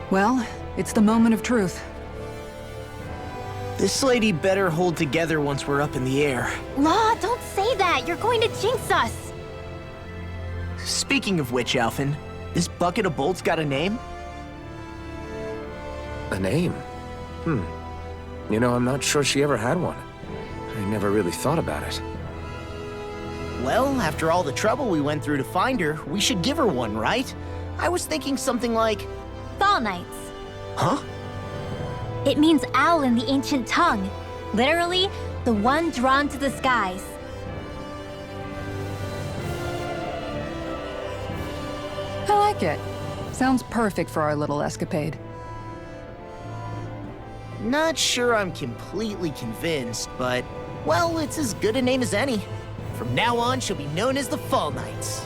Well, it's the moment of truth. This lady better hold together once we're up in the air. Law, don't say that! You're going to jinx us! Speaking of which, Alphen, this bucket of bolts got a name? A name? You know, I'm not sure she ever had one. I never really thought about it. Well, after all the trouble we went through to find her, we should give her one, right? I was thinking something like... Fall Knights. Huh? It means owl in the ancient tongue. Literally, the one drawn to the skies. I like it. Sounds perfect for our little escapade. Not sure I'm completely convinced, but... well, it's as good a name as any. From now on, she'll be known as the Fall Knights.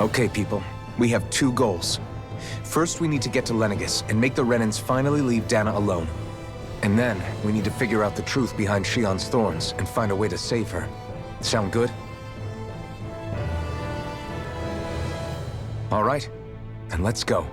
Okay, people. We have two goals. First, we need to get to Lenagis and make the Renans finally leave Dana alone. And then, we need to figure out the truth behind Shion's thorns and find a way to save her. Sound good? All right, then let's go.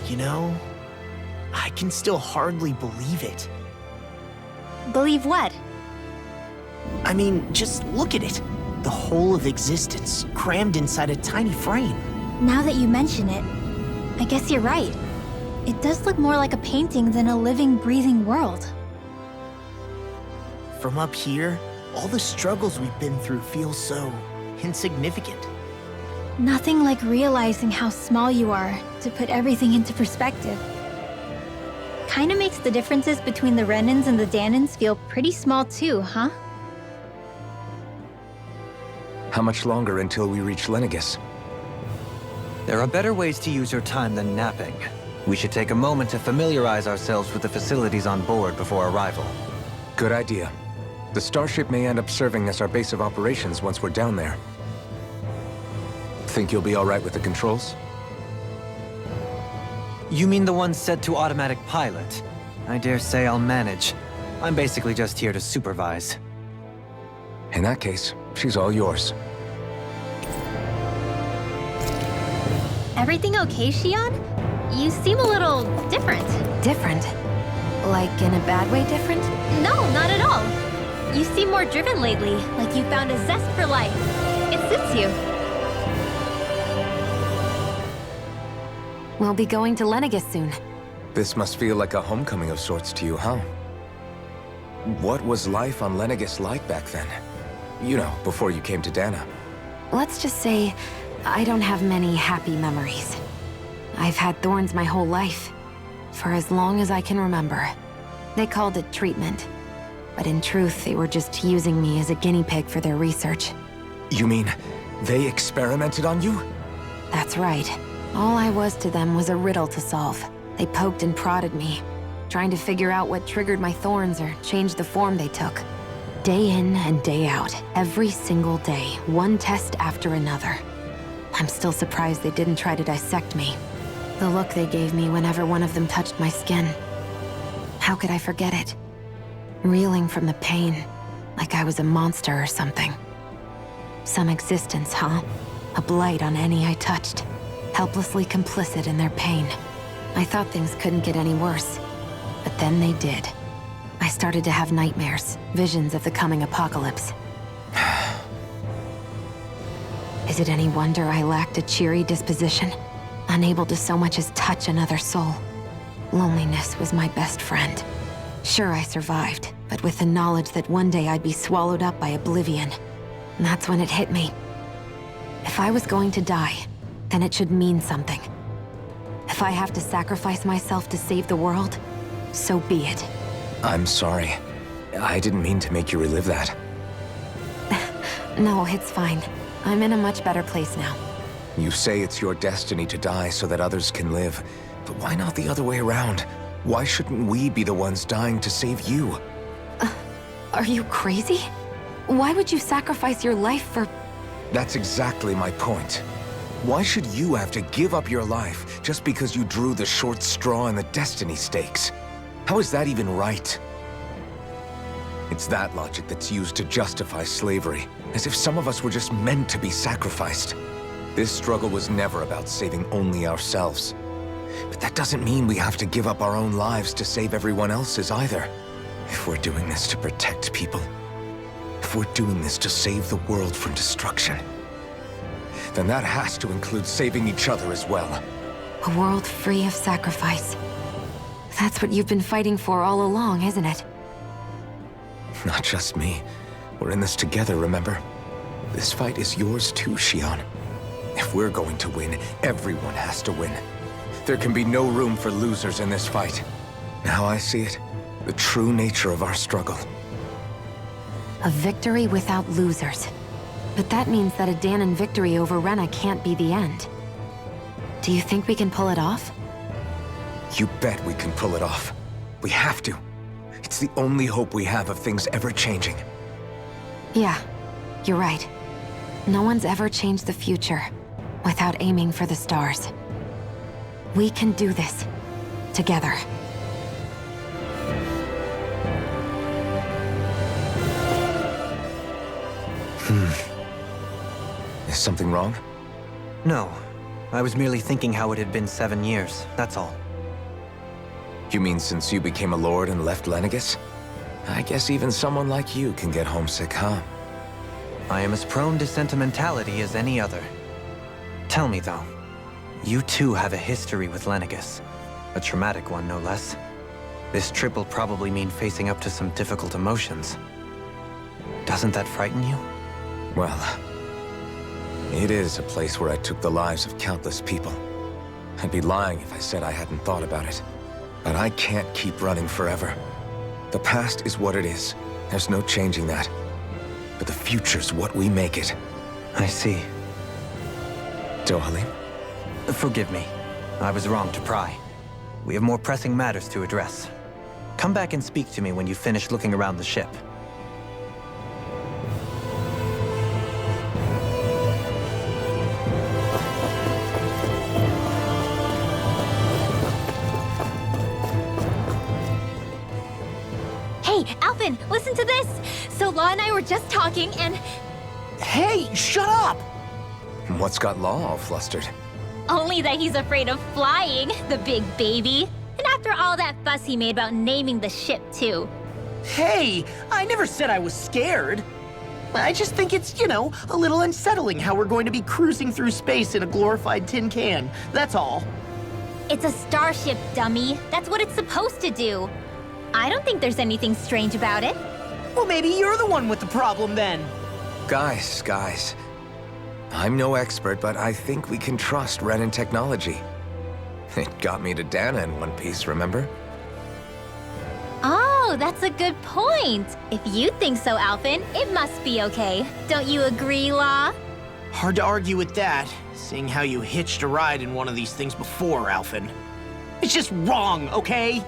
You know, I can still hardly believe it. Believe what? I mean, just look at it. The whole of existence, crammed inside a tiny frame. Now that you mention it, I guess you're right. It does look more like a painting than a living, breathing world. From up here, all the struggles we've been through feel so insignificant. Nothing like realizing how small you are to put everything into perspective. Kinda makes the differences between the Renans and the Danans feel pretty small too, huh? How much longer until we reach Lenagis? There are better ways to use your time than napping. We should take a moment to familiarize ourselves with the facilities on board before arrival. Good idea. The starship may end up serving as our base of operations once we're down there. Think you'll be all right with the controls? You mean the one set to automatic pilot? I dare say I'll manage. I'm basically just here to supervise. In that case, she's all yours. Everything okay, Shion? You seem a little different. Different? Like in a bad way different? No, not at all. You seem more driven lately, like you found a zest for life. It suits you. We'll be going to Lenagis soon. This must feel like a homecoming of sorts to you, huh? What was life on Lenagis like back then? You know, before you came to Dana. Let's just say, I don't have many happy memories. I've had thorns my whole life, for as long as I can remember. They called it treatment, but in truth, they were just using me as a guinea pig for their research. You mean, they experimented on you? That's right. All I was to them was a riddle to solve. They poked and prodded me, trying to figure out what triggered my thorns or changed the form they took. Day in and day out, every single day, one test after another. I'm still surprised they didn't try to dissect me. The look they gave me whenever one of them touched my skin. How could I forget it? Reeling from the pain, like I was a monster or something. Some existence, huh? A blight on any I touched. Helplessly complicit in their pain. I thought things couldn't get any worse, but then they did. I started to have nightmares, visions of the coming apocalypse. Is it any wonder I lacked a cheery disposition? Unable to so much as touch another soul. Loneliness was my best friend. Sure, I survived, but with the knowledge that one day I'd be swallowed up by oblivion. And that's when it hit me. If I was going to die, then it should mean something. If I have to sacrifice myself to save the world, so be it. I'm sorry. I didn't mean to make you relive that. No, it's fine. I'm in a much better place now. You say it's your destiny to die so that others can live, but why not the other way around? Why shouldn't we be the ones dying to save you? Are you crazy? Why would you sacrifice your life for... That's exactly my point. Why should you have to give up your life just because you drew the short straw in the destiny stakes? How is that even right? It's that logic that's used to justify slavery, as if some of us were just meant to be sacrificed. This struggle was never about saving only ourselves. But that doesn't mean we have to give up our own lives to save everyone else's either. If we're doing this to protect people, if we're doing this to save the world from destruction, then that has to include saving each other as well. A world free of sacrifice. That's what you've been fighting for all along, isn't it? Not just me. We're in this together, remember? This fight is yours too, Xion. If we're going to win, everyone has to win. There can be no room for losers in this fight. Now I see it. The true nature of our struggle. A victory without losers. But that means that a Danon victory over Rena can't be the end. Do you think we can pull it off? You bet we can pull it off. We have to. It's the only hope we have of things ever changing. Yeah, you're right. No one's ever changed the future without aiming for the stars. We can do this. Together. Is something wrong? No. I was merely thinking how it had been 7 years, that's all. You mean since you became a lord and left Lenagis? I guess even someone like you can get homesick, huh? I am as prone to sentimentality as any other. Tell me, though, you too have a history with Lenagis. A traumatic one, no less. This trip will probably mean facing up to some difficult emotions. Doesn't that frighten you? Well, it is a place where I took the lives of countless people. I'd be lying if I said I hadn't thought about it. But I can't keep running forever. The past is what it is. There's no changing that. But the future's what we make it. I see. Dohalim? Forgive me. I was wrong to pry. We have more pressing matters to address. Come back and speak to me when you finish looking around the ship. Hey, Alphen, listen to this! So Law and I were just talking and... Hey, shut up! What's got Law all flustered? Only that he's afraid of flying, the big baby. And after all that fuss he made about naming the ship, too. Hey, I never said I was scared. I just think it's, a little unsettling how we're going to be cruising through space in a glorified tin can. That's all. It's a starship, dummy. That's what it's supposed to do. I don't think there's anything strange about it. Well, maybe you're the one with the problem then. Guys. I'm no expert, but I think we can trust Renan technology. It got me to Dana in one piece, remember? Oh, that's a good point. If you think so, Alphen, it must be okay. Don't you agree, Law? Hard to argue with that, seeing how you hitched a ride in one of these things before, Alphen. It's just wrong, okay?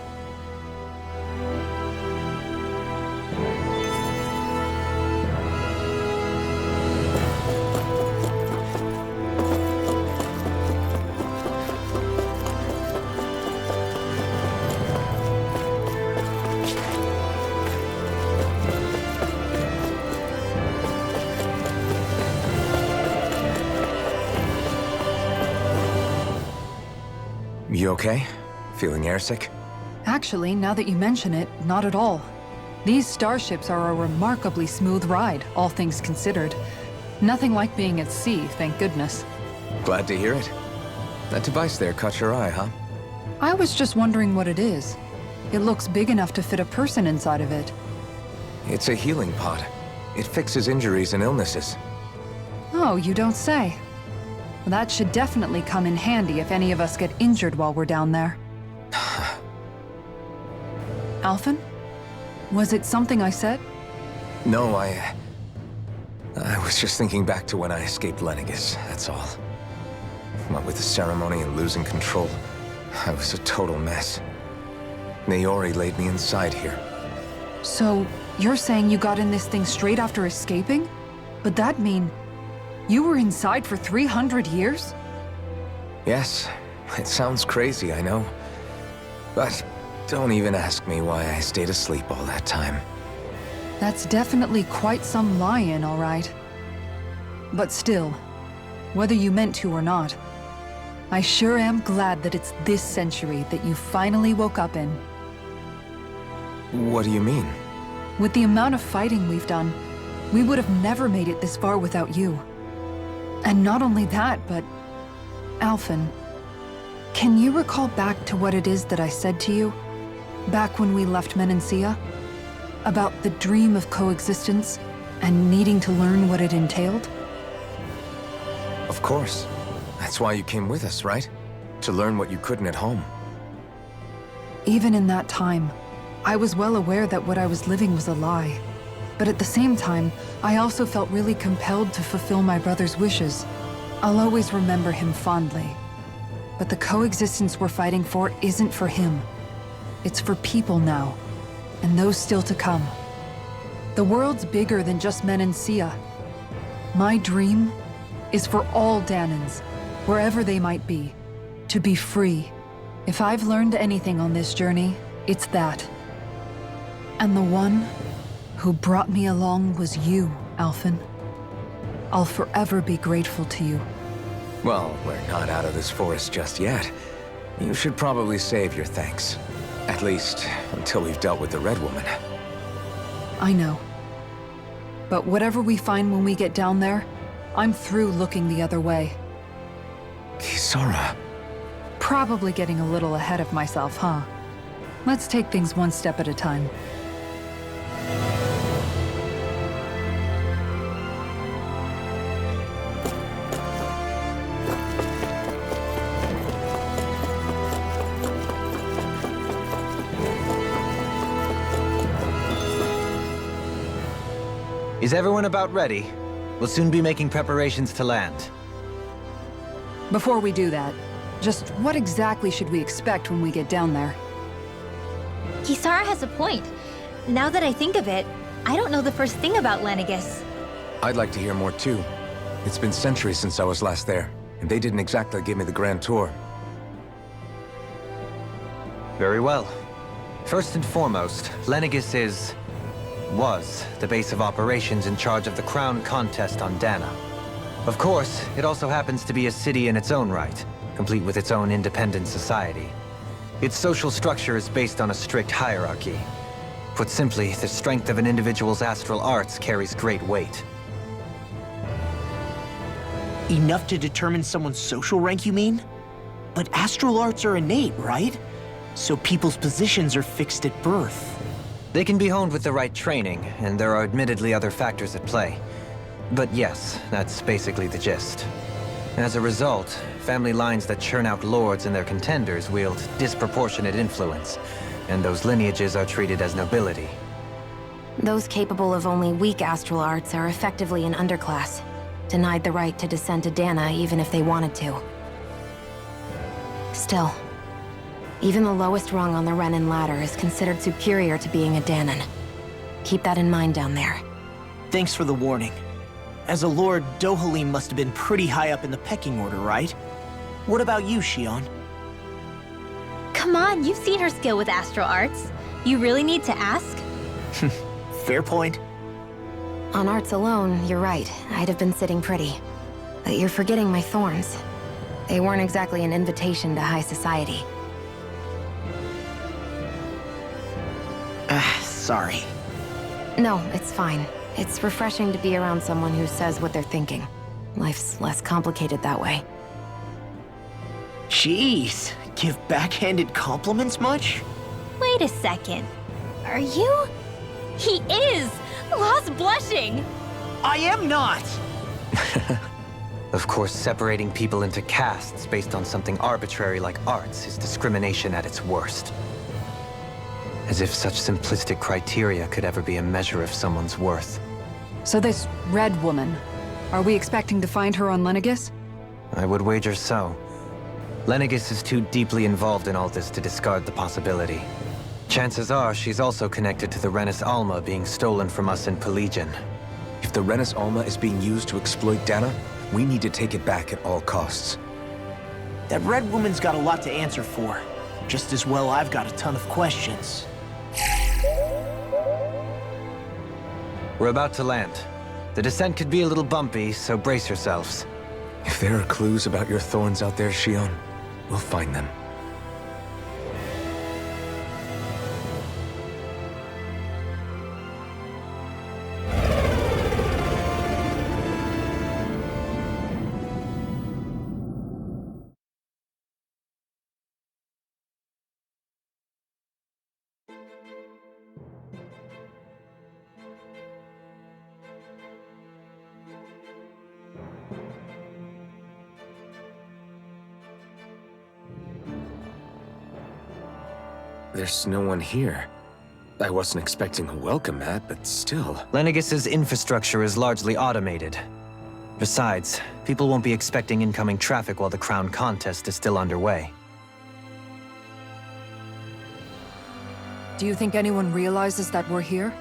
You okay? Feeling airsick? Actually, now that you mention it, not at all. These starships are a remarkably smooth ride, all things considered. Nothing like being at sea, thank goodness. Glad to hear it. That device there caught your eye, huh? I was just wondering what it is. It looks big enough to fit a person inside of it. It's a healing pod. It fixes injuries and illnesses. Oh, you don't say. That should definitely come in handy if any of us get injured while we're down there. Alphen? Was it something I said? No, I was just thinking back to when I escaped Lenagis, that's all. What with the ceremony and losing control, I was a total mess. Naori laid me inside here. So, you're saying you got in this thing straight after escaping? But that'd mean you were inside for 300 years? Yes, it sounds crazy, I know. But don't even ask me why I stayed asleep all that time. That's definitely quite some lie-in, all right. But still, whether you meant to or not, I sure am glad that it's this century that you finally woke up in. What do you mean? With the amount of fighting we've done, we would have never made it this far without you. And not only that, but... Alphen, can you recall back to what it is that I said to you? Back when we left Menancia? About the dream of coexistence, and needing to learn what it entailed? Of course. That's why you came with us, right? To learn what you couldn't at home. Even in that time, I was well aware that what I was living was a lie. But at the same time, I also felt really compelled to fulfill my brother's wishes. I'll always remember him fondly. But the coexistence we're fighting for isn't for him. It's for people now, and those still to come. The world's bigger than just Menancia. My dream is for all Danans, wherever they might be, to be free. If I've learned anything on this journey, it's that. And the one who brought me along was you, Alphen. I'll forever be grateful to you. Well, we're not out of this forest just yet. You should probably save your thanks. At least, until we've dealt with the Red Woman. I know. But whatever we find when we get down there, I'm through looking the other way. Kisara. Probably getting a little ahead of myself, huh? Let's take things one step at a time. Is everyone about ready? We'll soon be making preparations to land. Before we do that, just what exactly should we expect when we get down there? Kisara has a point. Now that I think of it, I don't know the first thing about Lenagis. I'd like to hear more too. It's been centuries since I was last there, and they didn't exactly give me the grand tour. Very well. First and foremost, Lenagis was the base of operations in charge of the crown contest on Dana. Of course, it also happens to be a city in its own right, complete with its own independent society. Its social structure is based on a strict hierarchy. Put simply, the strength of an individual's astral arts carries great weight. Enough to determine someone's social rank, you mean? But astral arts are innate, right? So people's positions are fixed at birth. They can be honed with the right training, and there are admittedly other factors at play. But yes, that's basically the gist. As a result, family lines that churn out lords and their contenders wield disproportionate influence, and those lineages are treated as nobility. Those capable of only weak astral arts are effectively an underclass, denied the right to descend to Dana even if they wanted to. Still, even the lowest rung on the Renin ladder is considered superior to being a Danan. Keep that in mind down there. Thanks for the warning. As a lord, Dohalim must have been pretty high up in the pecking order, right? What about you, Shion? Come on, you've seen her skill with astral arts. You really need to ask? Fair point. On arts alone, you're right. I'd have been sitting pretty. But you're forgetting my thorns. They weren't exactly an invitation to high society. Sorry. No, it's fine. It's refreshing to be around someone who says what they're thinking. Life's less complicated that way. Jeez, give backhanded compliments much? Wait a second. Are you? He is! Lost blushing! I am not! Of course, separating people into castes based on something arbitrary like arts is discrimination at its worst. As if such simplistic criteria could ever be a measure of someone's worth. So this red woman, are we expecting to find her on Lenagis? I would wager so. Lenagis is too deeply involved in all this to discard the possibility. Chances are she's also connected to the Rennis Alma being stolen from us in Pelegion. If the Rennis Alma is being used to exploit Dana, we need to take it back at all costs. That red woman's got a lot to answer for. Just as well I've got a ton of questions. We're about to land. The descent could be a little bumpy, so brace yourselves. If there are clues about your thorns out there, Shion, we'll find them. There's no one here. I wasn't expecting a welcome mat, but still. Lenagis's infrastructure is largely automated. Besides, people won't be expecting incoming traffic while the crown contest is still underway. Do you think anyone realizes that we're here?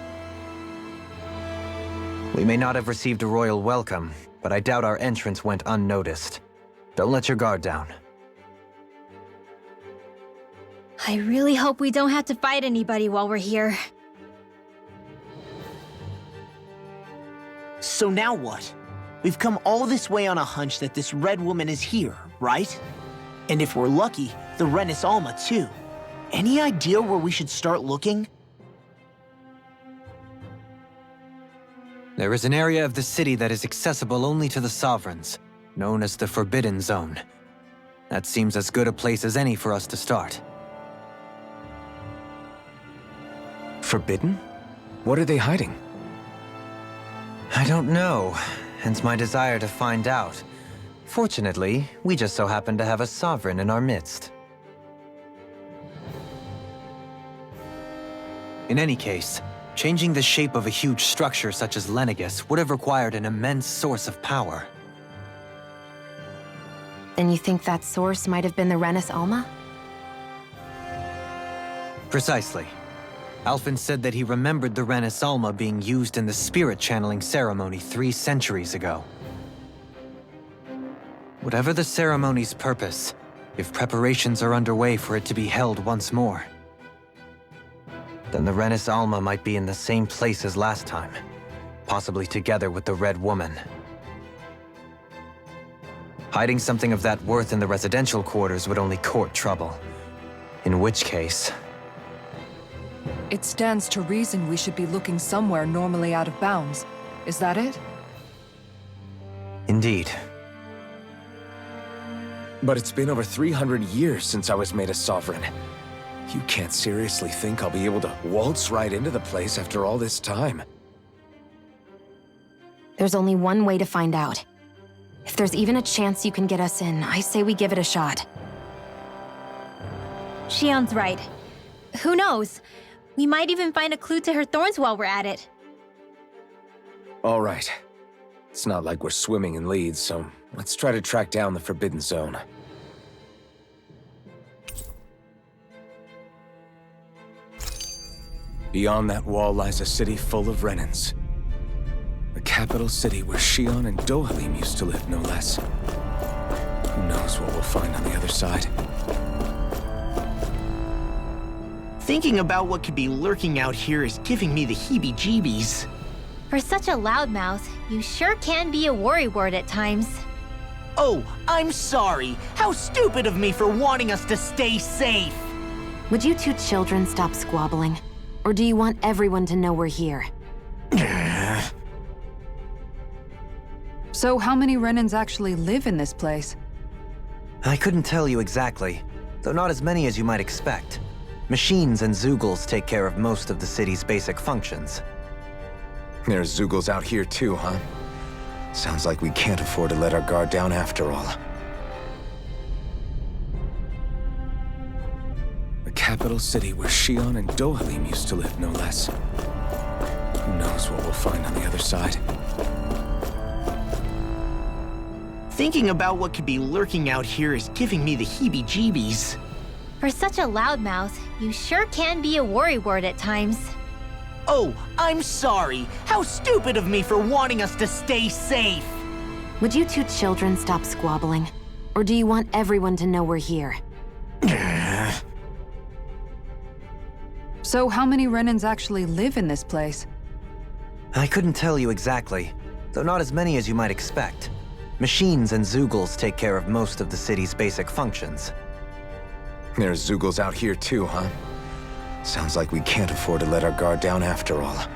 We may not have received a royal welcome, but I doubt our entrance went unnoticed. Don't let your guard down. I really hope we don't have to fight anybody while we're here. So now what? We've come all this way on a hunch that this red woman is here, right? And if we're lucky, the Rennis Alma too. Any idea where we should start looking? There is an area of the city that is accessible only to the Sovereigns, known as the Forbidden Zone. That seems as good a place as any for us to start. Forbidden? What are they hiding? I don't know, hence my desire to find out. Fortunately, we just so happen to have a Sovereign in our midst. In any case, changing the shape of a huge structure such as Lenagis would have required an immense source of power. Then you think that source might have been the Rennis Alma? Precisely. Alphen said that he remembered the Rennis Alma being used in the spirit channeling ceremony 3 centuries ago. Whatever the ceremony's purpose, if preparations are underway for it to be held once more, then the Rennis Alma might be in the same place as last time, possibly together with the Red Woman. Hiding something of that worth in the residential quarters would only court trouble. In which case... It stands to reason we should be looking somewhere normally out of bounds. Is that it? Indeed. But it's been over 300 years since I was made a Sovereign. You can't seriously think I'll be able to waltz right into the place after all this time. There's only one way to find out. If there's even a chance you can get us in, I say we give it a shot. Shion's right. Who knows? We might even find a clue to her thorns while we're at it. All right. It's not like we're swimming in leads, so let's try to track down the Forbidden Zone. Beyond that wall lies a city full of Renins. The capital city where Shion and Dohalim used to live, no less. Who knows what we'll find on the other side? Thinking about what could be lurking out here is giving me the heebie-jeebies. For such a loudmouth, you sure can be a worrywart at times. Oh, I'm sorry. How stupid of me for wanting us to stay safe. Would you 2 children stop squabbling? Or do you want everyone to know we're here? So how many Renins actually live in this place? I couldn't tell you exactly, though not as many as you might expect. Machines and Zeugles take care of most of the city's basic functions. There's Zeugles out here too, huh? Sounds like we can't afford to let our guard down after all. The capital city where Shion and Dohalim used to live, no less. Who knows what we'll find on the other side? Thinking about what could be lurking out here is giving me the heebie-jeebies. For such a loudmouth, you sure can be a worrywart at times. Oh, I'm sorry. How stupid of me for wanting us to stay safe. Would you two children stop squabbling? Or do you want everyone to know we're here? So how many Renans actually live in this place? I couldn't tell you exactly, though not as many as you might expect. Machines and Zeugles take care of most of the city's basic functions. There's Zeugles out here too, huh? Sounds like we can't afford to let our guard down after all.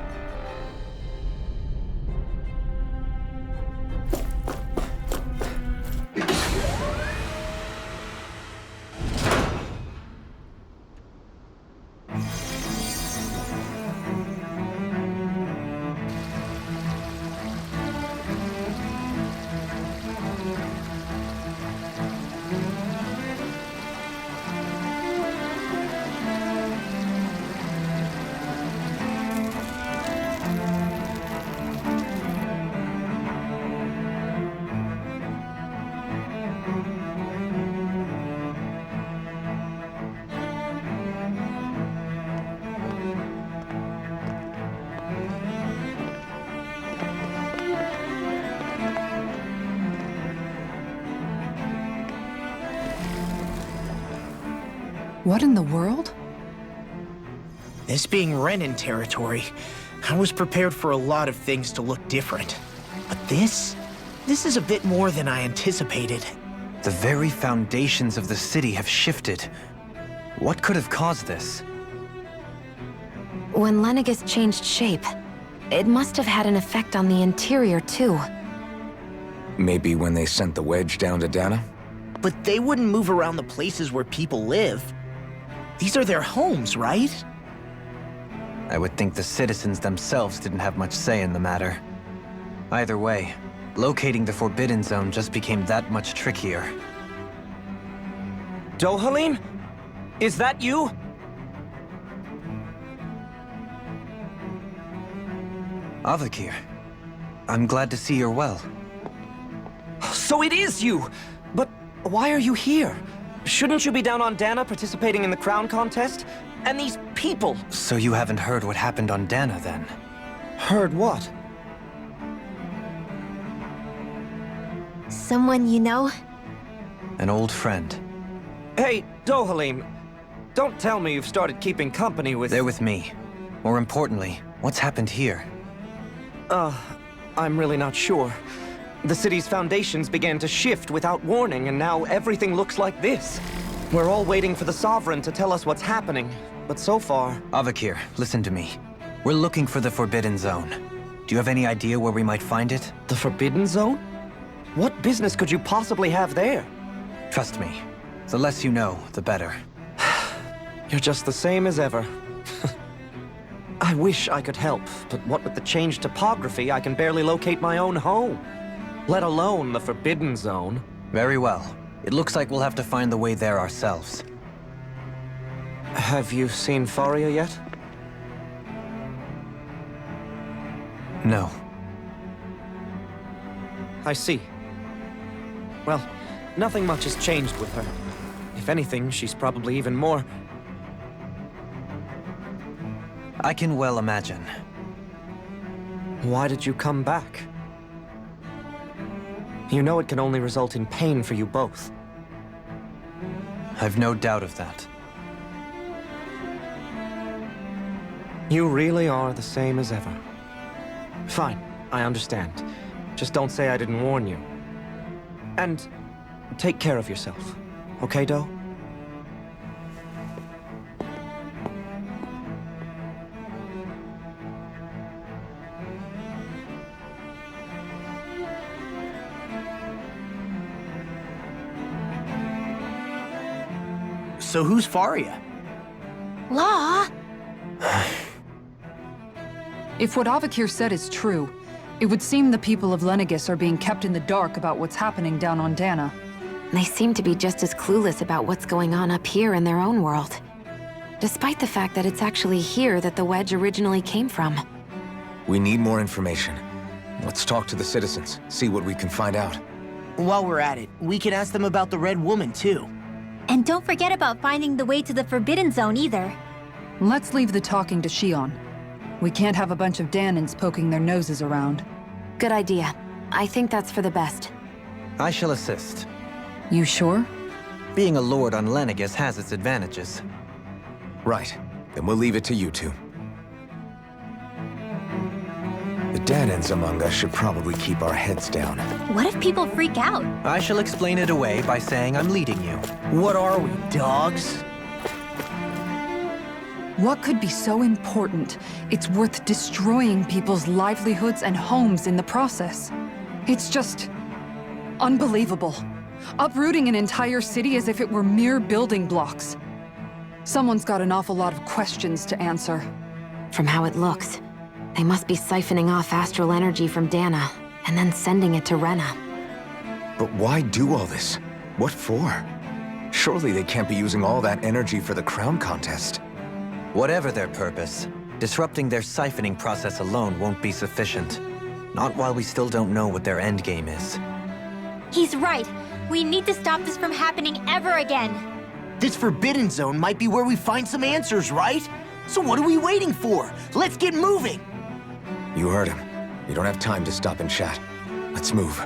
What in the world? This being Renan territory, I was prepared for a lot of things to look different. But this is a bit more than I anticipated. The very foundations of the city have shifted. What could have caused this? When Lenagis changed shape, it must have had an effect on the interior too. Maybe when they sent the wedge down to Dana? But they wouldn't move around the places where people live. These are their homes, right? I would think the citizens themselves didn't have much say in the matter. Either way, locating the Forbidden Zone just became that much trickier. Dohalim? Is that you? Avakir, I'm glad to see you're well. So it is you! But why are you here? Shouldn't you be down on Dana participating in the crown contest? And these people! So you haven't heard what happened on Dana, then? Heard what? Someone you know? An old friend. Hey, Dohalim, don't tell me you've started keeping company with... They're with me. More importantly, what's happened here? I'm really not sure. The city's foundations began to shift without warning, and now everything looks like this. We're all waiting for the Sovereign to tell us what's happening, but so far... Avakir, listen to me. We're looking for the Forbidden Zone. Do you have any idea where we might find it? The Forbidden Zone? What business could you possibly have there? Trust me. The less you know, the better. You're just the same as ever. I wish I could help, but what with the changed topography, I can barely locate my own home. Let alone the Forbidden Zone. Very well. It looks like we'll have to find the way there ourselves. Have you seen Faria yet? No. I see. Well, nothing much has changed with her. If anything, she's probably even more... I can well imagine. Why did you come back? You know it can only result in pain for you both. I've no doubt of that. You really are the same as ever. Fine, I understand. Just don't say I didn't warn you. And take care of yourself, okay, Do? So who's Faria? Law? If what Avakir said is true, it would seem the people of Lenagis are being kept in the dark about what's happening down on Dana. They seem to be just as clueless about what's going on up here in their own world. Despite the fact that it's actually here that the wedge originally came from. We need more information. Let's talk to the citizens, see what we can find out. While we're at it, we can ask them about the Red Woman, too. And don't forget about finding the way to the Forbidden Zone either. Let's leave the talking to Shion. We can't have a bunch of Danans poking their noses around. Good idea. I think that's for the best. I shall assist. You sure? Being a lord on Lenagis has its advantages. Right. Then we'll leave it to you two. The Danans among us should probably keep our heads down. What if people freak out? I shall explain it away by saying I'm leading you. What are we, dogs? What could be so important? It's worth destroying people's livelihoods and homes in the process. It's just unbelievable. Uprooting an entire city as if it were mere building blocks. Someone's got an awful lot of questions to answer. From how it looks, they must be siphoning off astral energy from Dana, and then sending it to Rena. But why do all this? What for? Surely they can't be using all that energy for the crown contest. Whatever their purpose, disrupting their siphoning process alone won't be sufficient. Not while we still don't know what their endgame is. He's right. We need to stop this from happening ever again. This Forbidden Zone might be where we find some answers, right? So what are we waiting for? Let's get moving! You heard him. You don't have time to stop and chat. Let's move.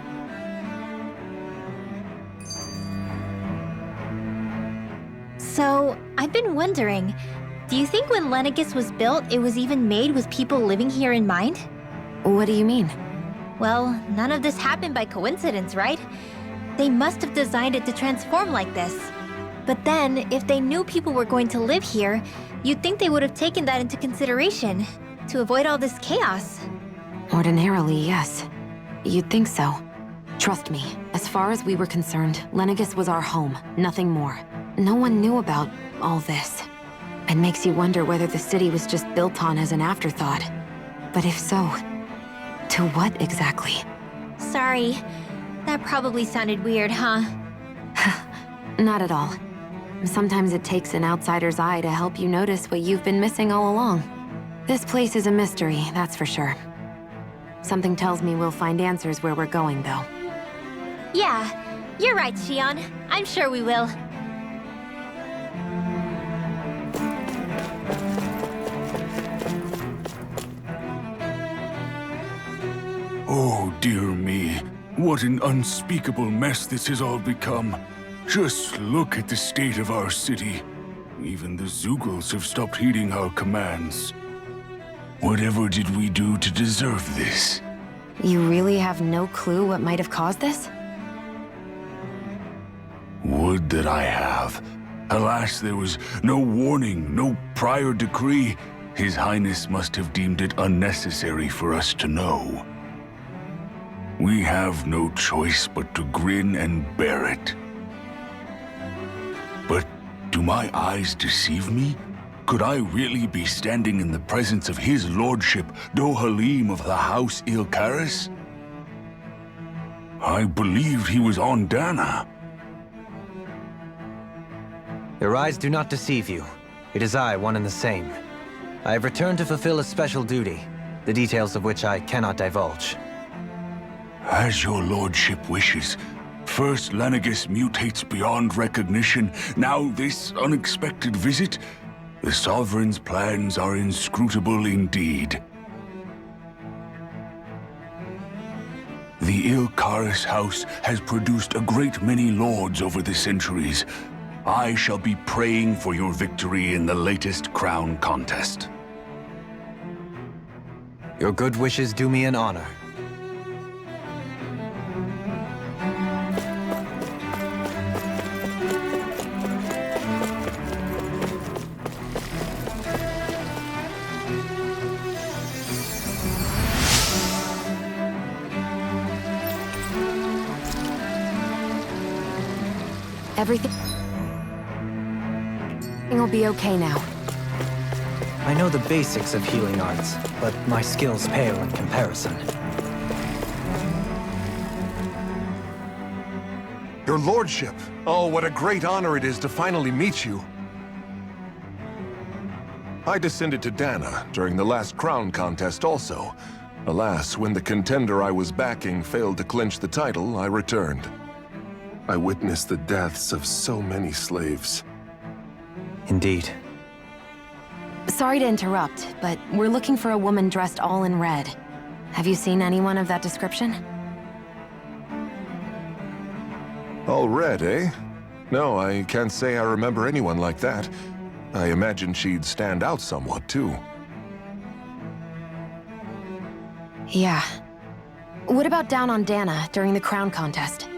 So, I've been wondering, do you think when Lenagis was built, it was even made with people living here in mind? What do you mean? Well, none of this happened by coincidence, right? They must have designed it to transform like this. But then, if they knew people were going to live here, you'd think they would have taken that into consideration, to avoid all this chaos. Ordinarily, yes. You'd think so. Trust me, as far as we were concerned, Lenagis was our home, nothing more. No one knew about all this. It makes you wonder whether the city was just built on as an afterthought. But if so, to what exactly? Sorry. That probably sounded weird, huh? Not at all. Sometimes it takes an outsider's eye to help you notice what you've been missing all along. This place is a mystery, that's for sure. Something tells me we'll find answers where we're going, though. Yeah, you're right, Shion. I'm sure we will. Oh, dear me. What an unspeakable mess this has all become. Just look at the state of our city. Even the Zeugles have stopped heeding our commands. Whatever did we do to deserve this? You really have no clue what might have caused this? Would that I have. Alas, there was no warning, no prior decree. His Highness must have deemed it unnecessary for us to know. We have no choice but to grin and bear it. But do my eyes deceive me? Could I really be standing in the presence of his lordship, Dohalim of the House Ilkaris? I believed he was on Dana. Your eyes do not deceive you. It is I, one and the same. I have returned to fulfill a special duty, the details of which I cannot divulge. As your lordship wishes. First Lenagis mutates beyond recognition, now this unexpected visit. The Sovereign's plans are inscrutable indeed. The Ilkaris house has produced a great many lords over the centuries. I shall be praying for your victory in the latest crown contest. Your good wishes do me an honor. Everything will be okay now. I know the basics of healing arts, but my skills pale in comparison. Your lordship! Oh, what a great honor it is to finally meet you. I descended to Dana during the last crown contest also. Alas, when the contender I was backing failed to clinch the title, I returned. I witnessed the deaths of so many slaves. Indeed. Sorry to interrupt, but we're looking for a woman dressed all in red. Have you seen anyone of that description? All red, eh? No, I can't say I remember anyone like that. I imagine she'd stand out somewhat, too. Yeah. What about down on Dana during the crown contest?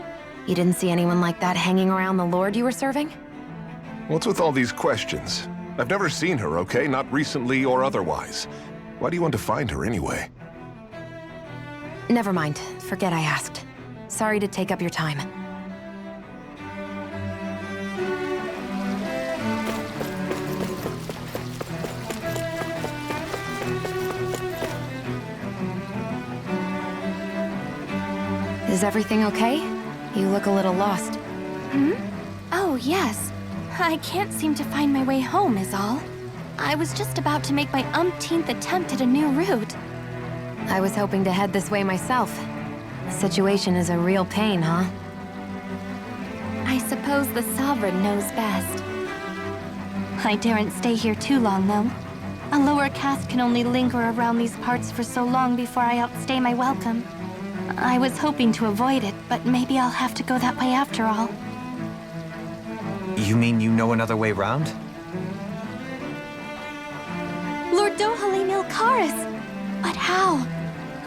You didn't see anyone like that hanging around the lord you were serving? What's with all these questions? I've never seen her, okay? Not recently or otherwise. Why do you want to find her anyway? Never mind. Forget I asked. Sorry to take up your time. Is everything okay? You look a little lost. Oh, yes. I can't seem to find my way home, is all. I was just about to make my umpteenth attempt at a new route. I was hoping to head this way myself. The situation is a real pain, huh? I suppose the Sovereign knows best. I daren't stay here too long, though. A lower caste can only linger around these parts for so long before I outstay my welcome. I was hoping to avoid it, but maybe I'll have to go that way after all. You mean you know another way round? Lord Dohalim Ilkaris! But how?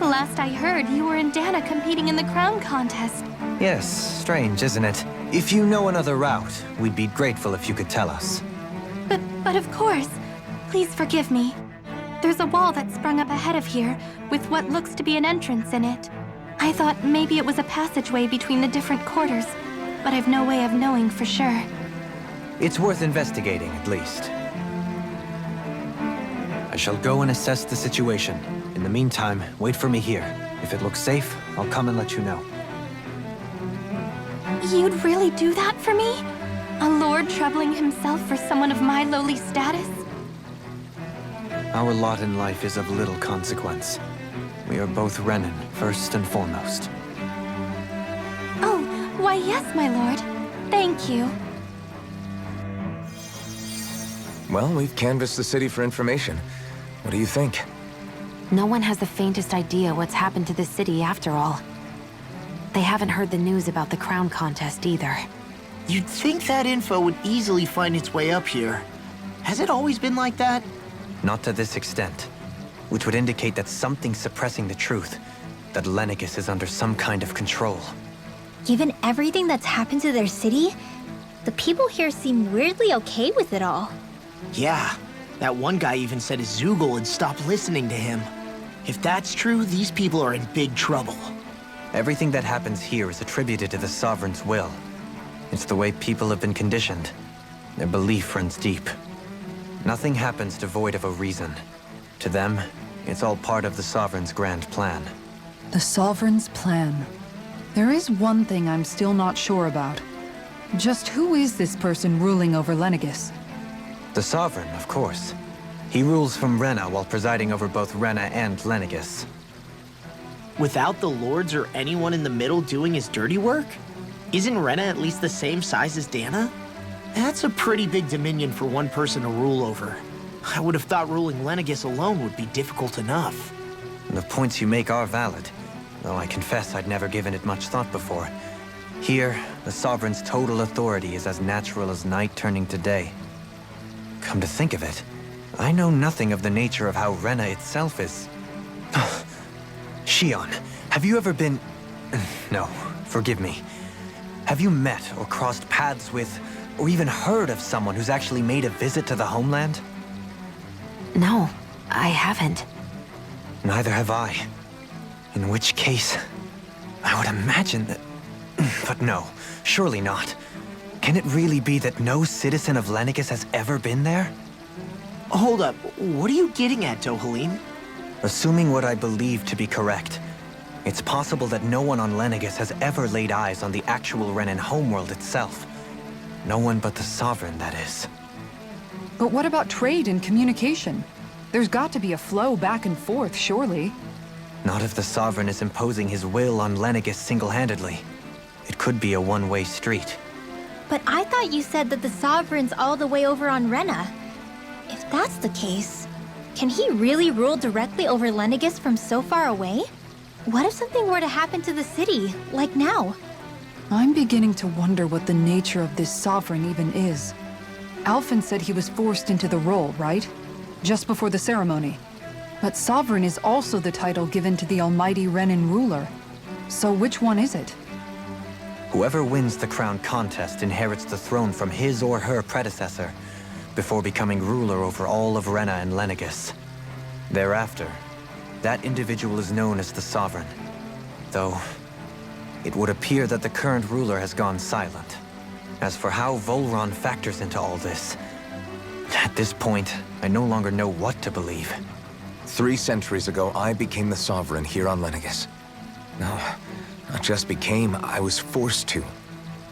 Last I heard, you were in Dana competing in the crown contest. Yes, strange, isn't it? If you know another route, we'd be grateful if you could tell us. But of course. Please forgive me. There's a wall that sprung up ahead of here, with what looks to be an entrance in it. I thought maybe it was a passageway between the different quarters, but I've no way of knowing for sure. It's worth investigating, at least. I shall go and assess the situation. In the meantime, wait for me here. If it looks safe, I'll come and let you know. You'd really do that for me? A lord troubling himself for someone of my lowly status? Our lot in life is of little consequence. We are both Renan, first and foremost. Oh, why yes, my lord. Thank you. Well, we've canvassed the city for information. What do you think? No one has the faintest idea what's happened to this city after all. They haven't heard the news about the crown contest either. You'd think that info would easily find its way up here. Has it always been like that? Not to this extent. Which would indicate that something's suppressing the truth. That Lenagis is under some kind of control. Given everything that's happened to their city, the people here seem weirdly okay with it all. Yeah, that one guy even said his Zoogle had stopped listening to him. If that's true, these people are in big trouble. Everything that happens here is attributed to the Sovereign's will. It's the way people have been conditioned. Their belief runs deep. Nothing happens devoid of a reason. To them, it's all part of the Sovereign's grand plan. The Sovereign's plan. There is one thing I'm still not sure about. Just who is this person ruling over Lenagis? The Sovereign, of course. He rules from Rena while presiding over both Rena and Lenagis. Without the lords or anyone in the middle doing his dirty work? Isn't Rena at least the same size as Dana? That's a pretty big dominion for one person to rule over. I would have thought ruling Lenagis alone would be difficult enough. The points you make are valid, though I confess I'd never given it much thought before. Here, the Sovereign's total authority is as natural as night turning to day. Come to think of it, I know nothing of the nature of how Rena itself is. Shion, have you ever been... No, forgive me. Have you met or crossed paths with, or even heard of someone who's actually made a visit to the homeland? No, I haven't. Neither have I. In which case, I would imagine that... But no, surely not. Can it really be that no citizen of Lenagis has ever been there? Hold up, what are you getting at, Dohalim? Assuming what I believe to be correct, it's possible that no one on Lenagis has ever laid eyes on the actual Renan homeworld itself. No one but the Sovereign, that is. But what about trade and communication? There's got to be a flow back and forth, surely. Not if the Sovereign is imposing his will on Lenagis single-handedly. It could be a one-way street. But I thought you said that the Sovereign's all the way over on Rena. If that's the case, can he really rule directly over Lenagis from so far away? What if something were to happen to the city, like now? I'm beginning to wonder what the nature of this sovereign even is. Alphen said he was forced into the role, right? Just before the ceremony. But sovereign is also the title given to the almighty Renan ruler. So which one is it? Whoever wins the crown contest inherits the throne from his or her predecessor, before becoming ruler over all of Rena and Lenagis. Thereafter, that individual is known as the Sovereign. Though, it would appear that the current ruler has gone silent. As for how Volron factors into all this, at this point, I no longer know what to believe. 3 centuries ago, I became the Sovereign here on Lenagis. No, not just became, I was forced to.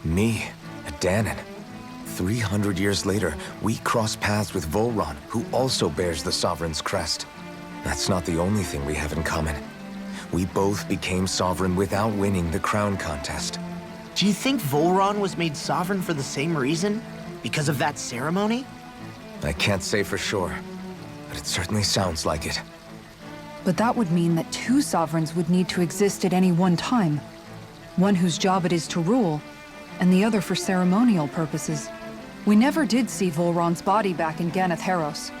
Me, a Danon. 300 years later, we cross paths with Volron, who also bears the Sovereign's crest. That's not the only thing we have in common. We both became Sovereign without winning the crown contest. Do you think Volron was made sovereign for the same reason? Because of that ceremony? I can't say for sure, but it certainly sounds like it. But that would mean that 2 sovereigns would need to exist at any one time. One whose job it is to rule, and the other for ceremonial purposes. We never did see Volron's body back in Ganath Haros.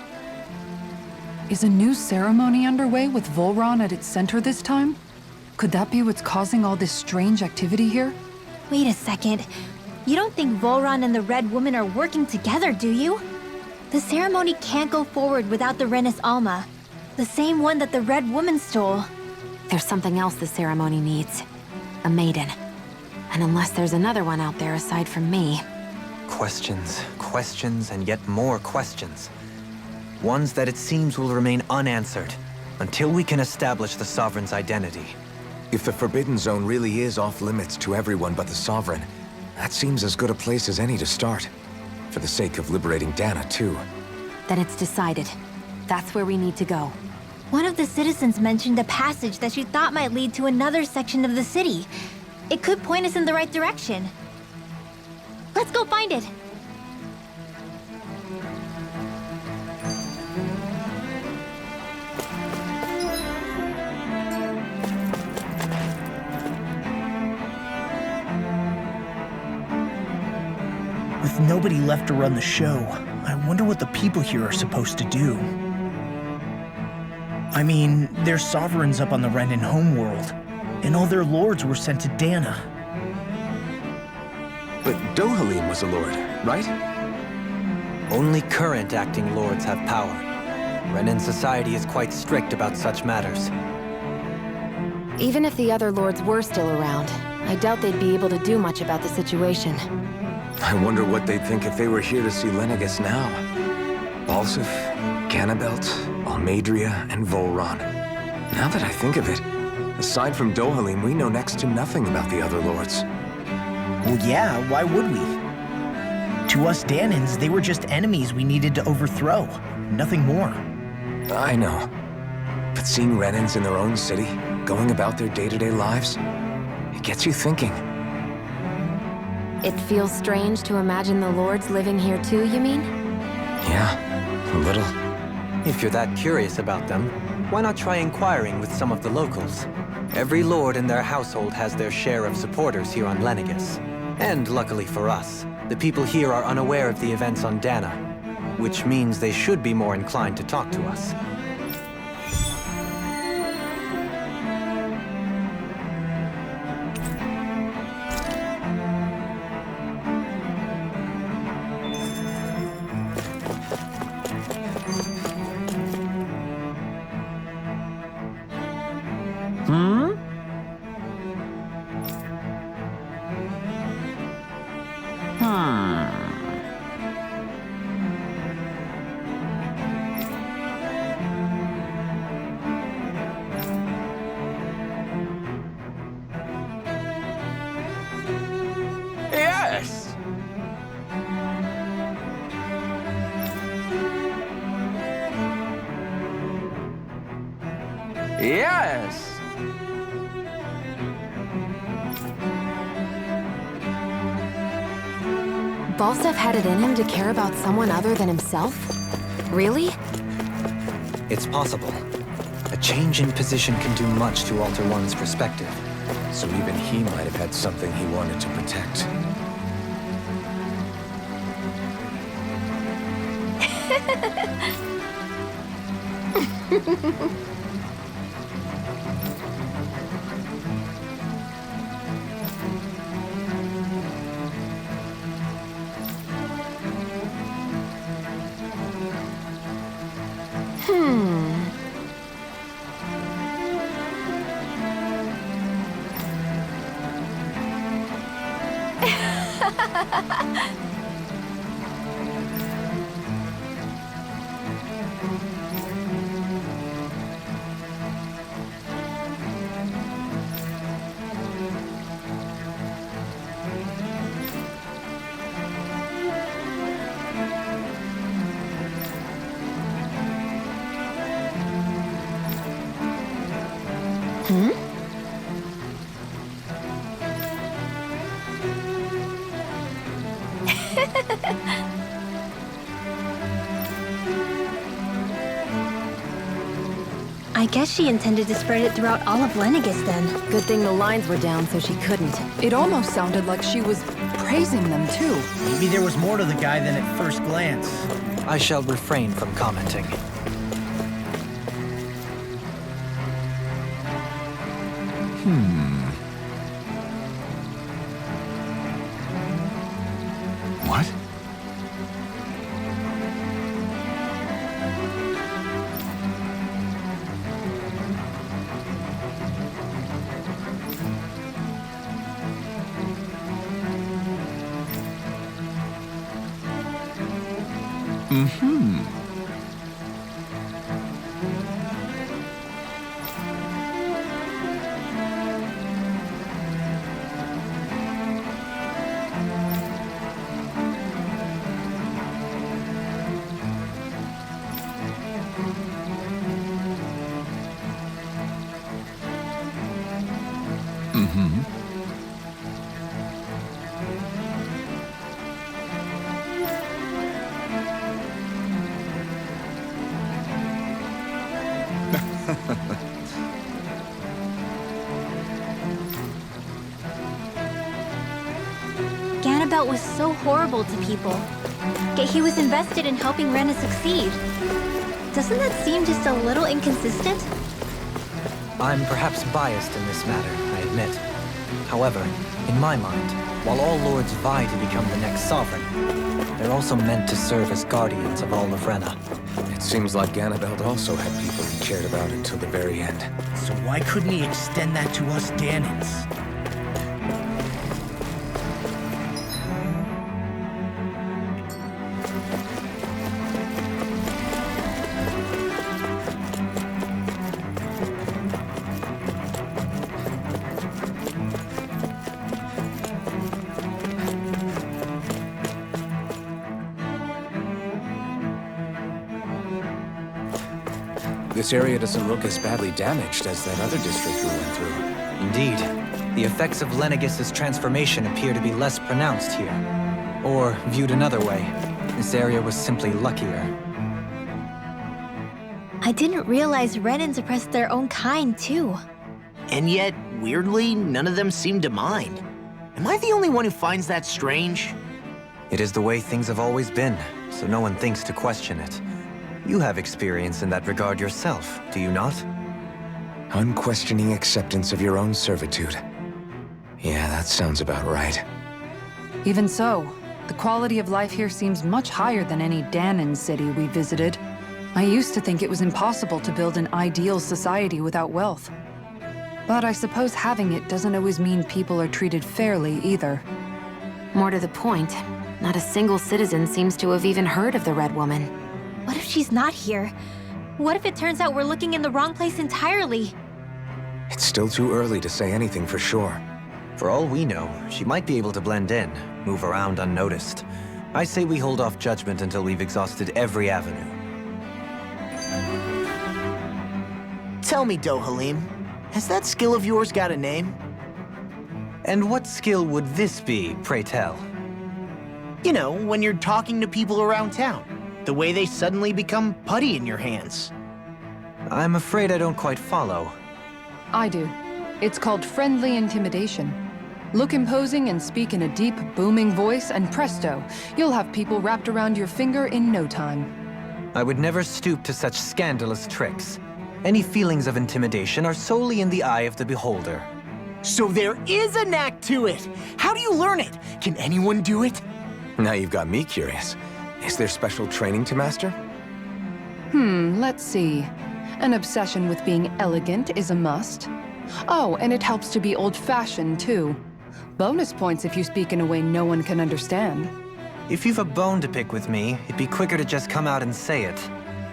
Is a new ceremony underway with Volron at its center this time? Could that be what's causing all this strange activity here? Wait a second. You don't think Volron and the Red Woman are working together, do you? The ceremony can't go forward without the Renis Alma. The same one that the Red Woman stole. There's something else the ceremony needs. A maiden. And unless there's another one out there aside from me... Questions, questions, and yet more questions. Ones that it seems will remain unanswered, until we can establish the Sovereign's identity. If the Forbidden Zone really is off-limits to everyone but the Sovereign, that seems as good a place as any to start. For the sake of liberating Dana, too. Then it's decided. That's where we need to go. One of the citizens mentioned a passage that she thought might lead to another section of the city. It could point us in the right direction. Let's go find it! With nobody left to run the show, I wonder what the people here are supposed to do. I mean, there's sovereigns up on the Renan homeworld, and all their lords were sent to Dana. But Dohalim was a lord, right? Only current acting lords have power. Renan society is quite strict about such matters. Even if the other lords were still around, I doubt they'd be able to do much about the situation. I wonder what they'd think if they were here to see Lenagis now. Balsif, Ganabelt, Almadria, and Volron. Now that I think of it, aside from Dohalim, we know next to nothing about the other lords. Well, yeah, why would we? To us Danans, they were just enemies we needed to overthrow. Nothing more. I know. But seeing Renans in their own city, going about their day-to-day lives, it gets you thinking. It feels strange to imagine the lords living here too, you mean? Yeah, a little. If you're that curious about them, why not try inquiring with some of the locals? Every lord in their household has their share of supporters here on Lenagis. And luckily for us, the people here are unaware of the events on Dana, which means they should be more inclined to talk to us. Yes! Yes! Balsef had it in him to care about someone other than himself? Really? It's possible. A change in position can do much to alter one's perspective. So even he might have had something he wanted to protect. I guess she intended to spread it throughout all of Lenagis then. Good thing the lines were down so she couldn't. It almost sounded like she was praising them too. Maybe there was more to the guy than at first glance. I shall refrain from commenting. What? Ganabelt was so horrible to people. Yet he was invested in helping Rena succeed. Doesn't that seem just a little inconsistent? I'm perhaps biased in this matter, I admit. However, in my mind, while all lords vie to become the next sovereign, they're also meant to serve as guardians of all of Rena. It seems like Ganabelt also had people he cared about until the very end. So why couldn't he extend that to us Danans? This area doesn't look as badly damaged as that other district we went through. Indeed, the effects of Lenagis's transformation appear to be less pronounced here. Or, viewed another way, this area was simply luckier. I didn't realize Renans oppressed their own kind, too. And yet, weirdly, none of them seem to mind. Am I the only one who finds that strange? It is the way things have always been, so no one thinks to question it. You have experience in that regard yourself, do you not? Unquestioning acceptance of your own servitude. Yeah, that sounds about right. Even so, the quality of life here seems much higher than any Danan city we visited. I used to think it was impossible to build an ideal society without wealth. But I suppose having it doesn't always mean people are treated fairly either. More to the point, not a single citizen seems to have even heard of the Red Woman. What if she's not here? What if it turns out we're looking in the wrong place entirely? It's still too early to say anything for sure. For all we know, she might be able to blend in, move around unnoticed. I say we hold off judgment until we've exhausted every avenue. Tell me, Dohalim, has that skill of yours got a name? And what skill would this be, pray tell? You know, when you're talking to people around town. The way they suddenly become putty in your hands. I'm afraid I don't quite follow. I do. It's called friendly intimidation. Look imposing and speak in a deep, booming voice, and presto, you'll have people wrapped around your finger in no time. I would never stoop to such scandalous tricks. Any feelings of intimidation are solely in the eye of the beholder. So there is a knack to it! How do you learn it? Can anyone do it? Now you've got me curious. Is there special training to master? Let's see. An obsession with being elegant is a must. Oh, and it helps to be old-fashioned, too. Bonus points if you speak in a way no one can understand. If you've a bone to pick with me, it'd be quicker to just come out and say it.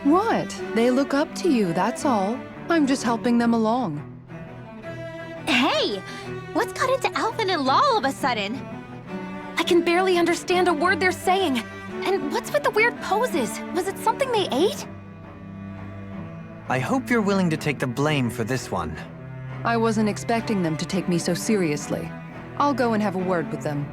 What? They look up to you, that's all. I'm just helping them along. Hey! What's got into Alvin and Law all of a sudden? I can barely understand a word they're saying. And what's with the weird poses? Was it something they ate? I hope you're willing to take the blame for this one. I wasn't expecting them to take me so seriously. I'll go and have a word with them.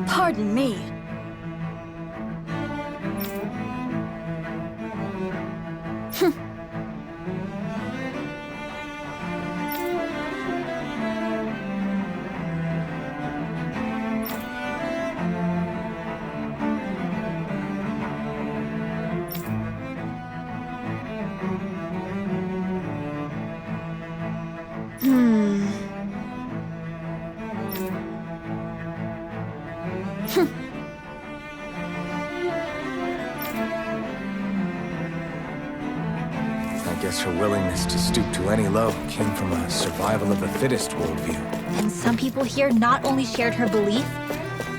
Pardon me. I guess her willingness to stoop to any low came from a survival of the fittest worldview. And some people here not only shared her belief,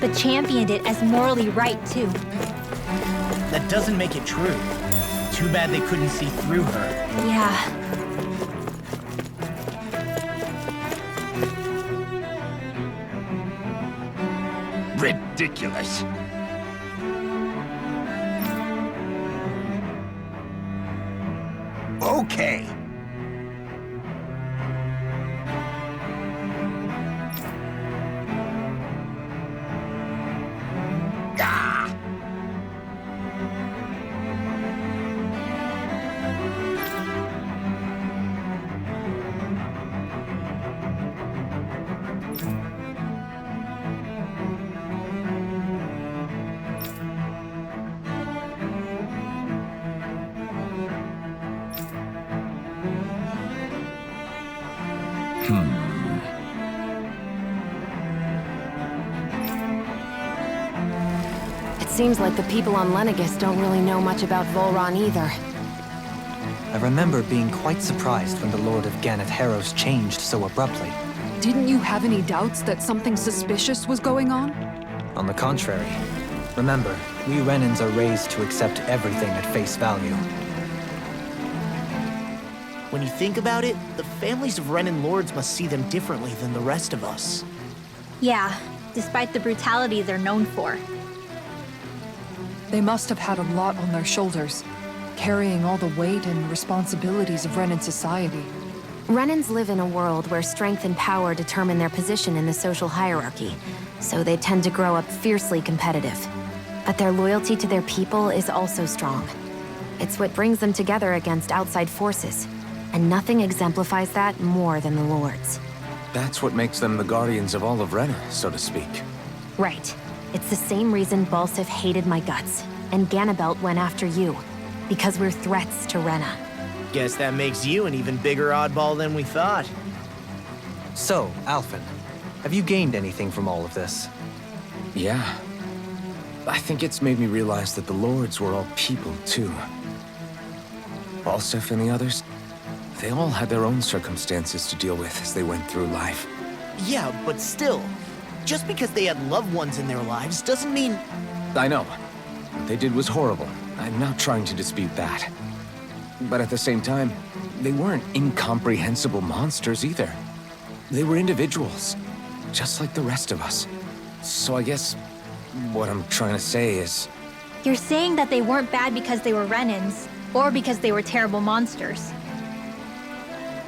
but championed it as morally right, too. That doesn't make it true. Too bad they couldn't see through her. Yeah. Ridiculous. Okay. It seems like the people on Lenagis don't really know much about Volron either. I remember being quite surprised when the Lord of Ganeth Harrows changed so abruptly. Didn't you have any doubts that something suspicious was going on? On the contrary. Remember, we Renans are raised to accept everything at face value. When you think about it, the families of Renan lords must see them differently than the rest of us. Yeah, despite the brutality they're known for. They must have had a lot on their shoulders, carrying all the weight and responsibilities of Renan society. Renans live in a world where strength and power determine their position in the social hierarchy, so they tend to grow up fiercely competitive. But their loyalty to their people is also strong. It's what brings them together against outside forces, and nothing exemplifies that more than the Lords. That's what makes them the guardians of all of Rena, so to speak. Right. It's the same reason Balsif hated my guts, and Ganabelt went after you. Because we're threats to Rena. Guess that makes you an even bigger oddball than we thought. So, Alphen, have you gained anything from all of this? Yeah. I think it's made me realize that the Lords were all people, too. Balsif and the others, they all had their own circumstances to deal with as they went through life. Yeah, but still, just because they had loved ones in their lives doesn't mean... I know. What they did was horrible. I'm not trying to dispute that. But at the same time, they weren't incomprehensible monsters either. They were individuals, just like the rest of us. So I guess what I'm trying to say is... You're saying that they weren't bad because they were Renans, or because they were terrible monsters.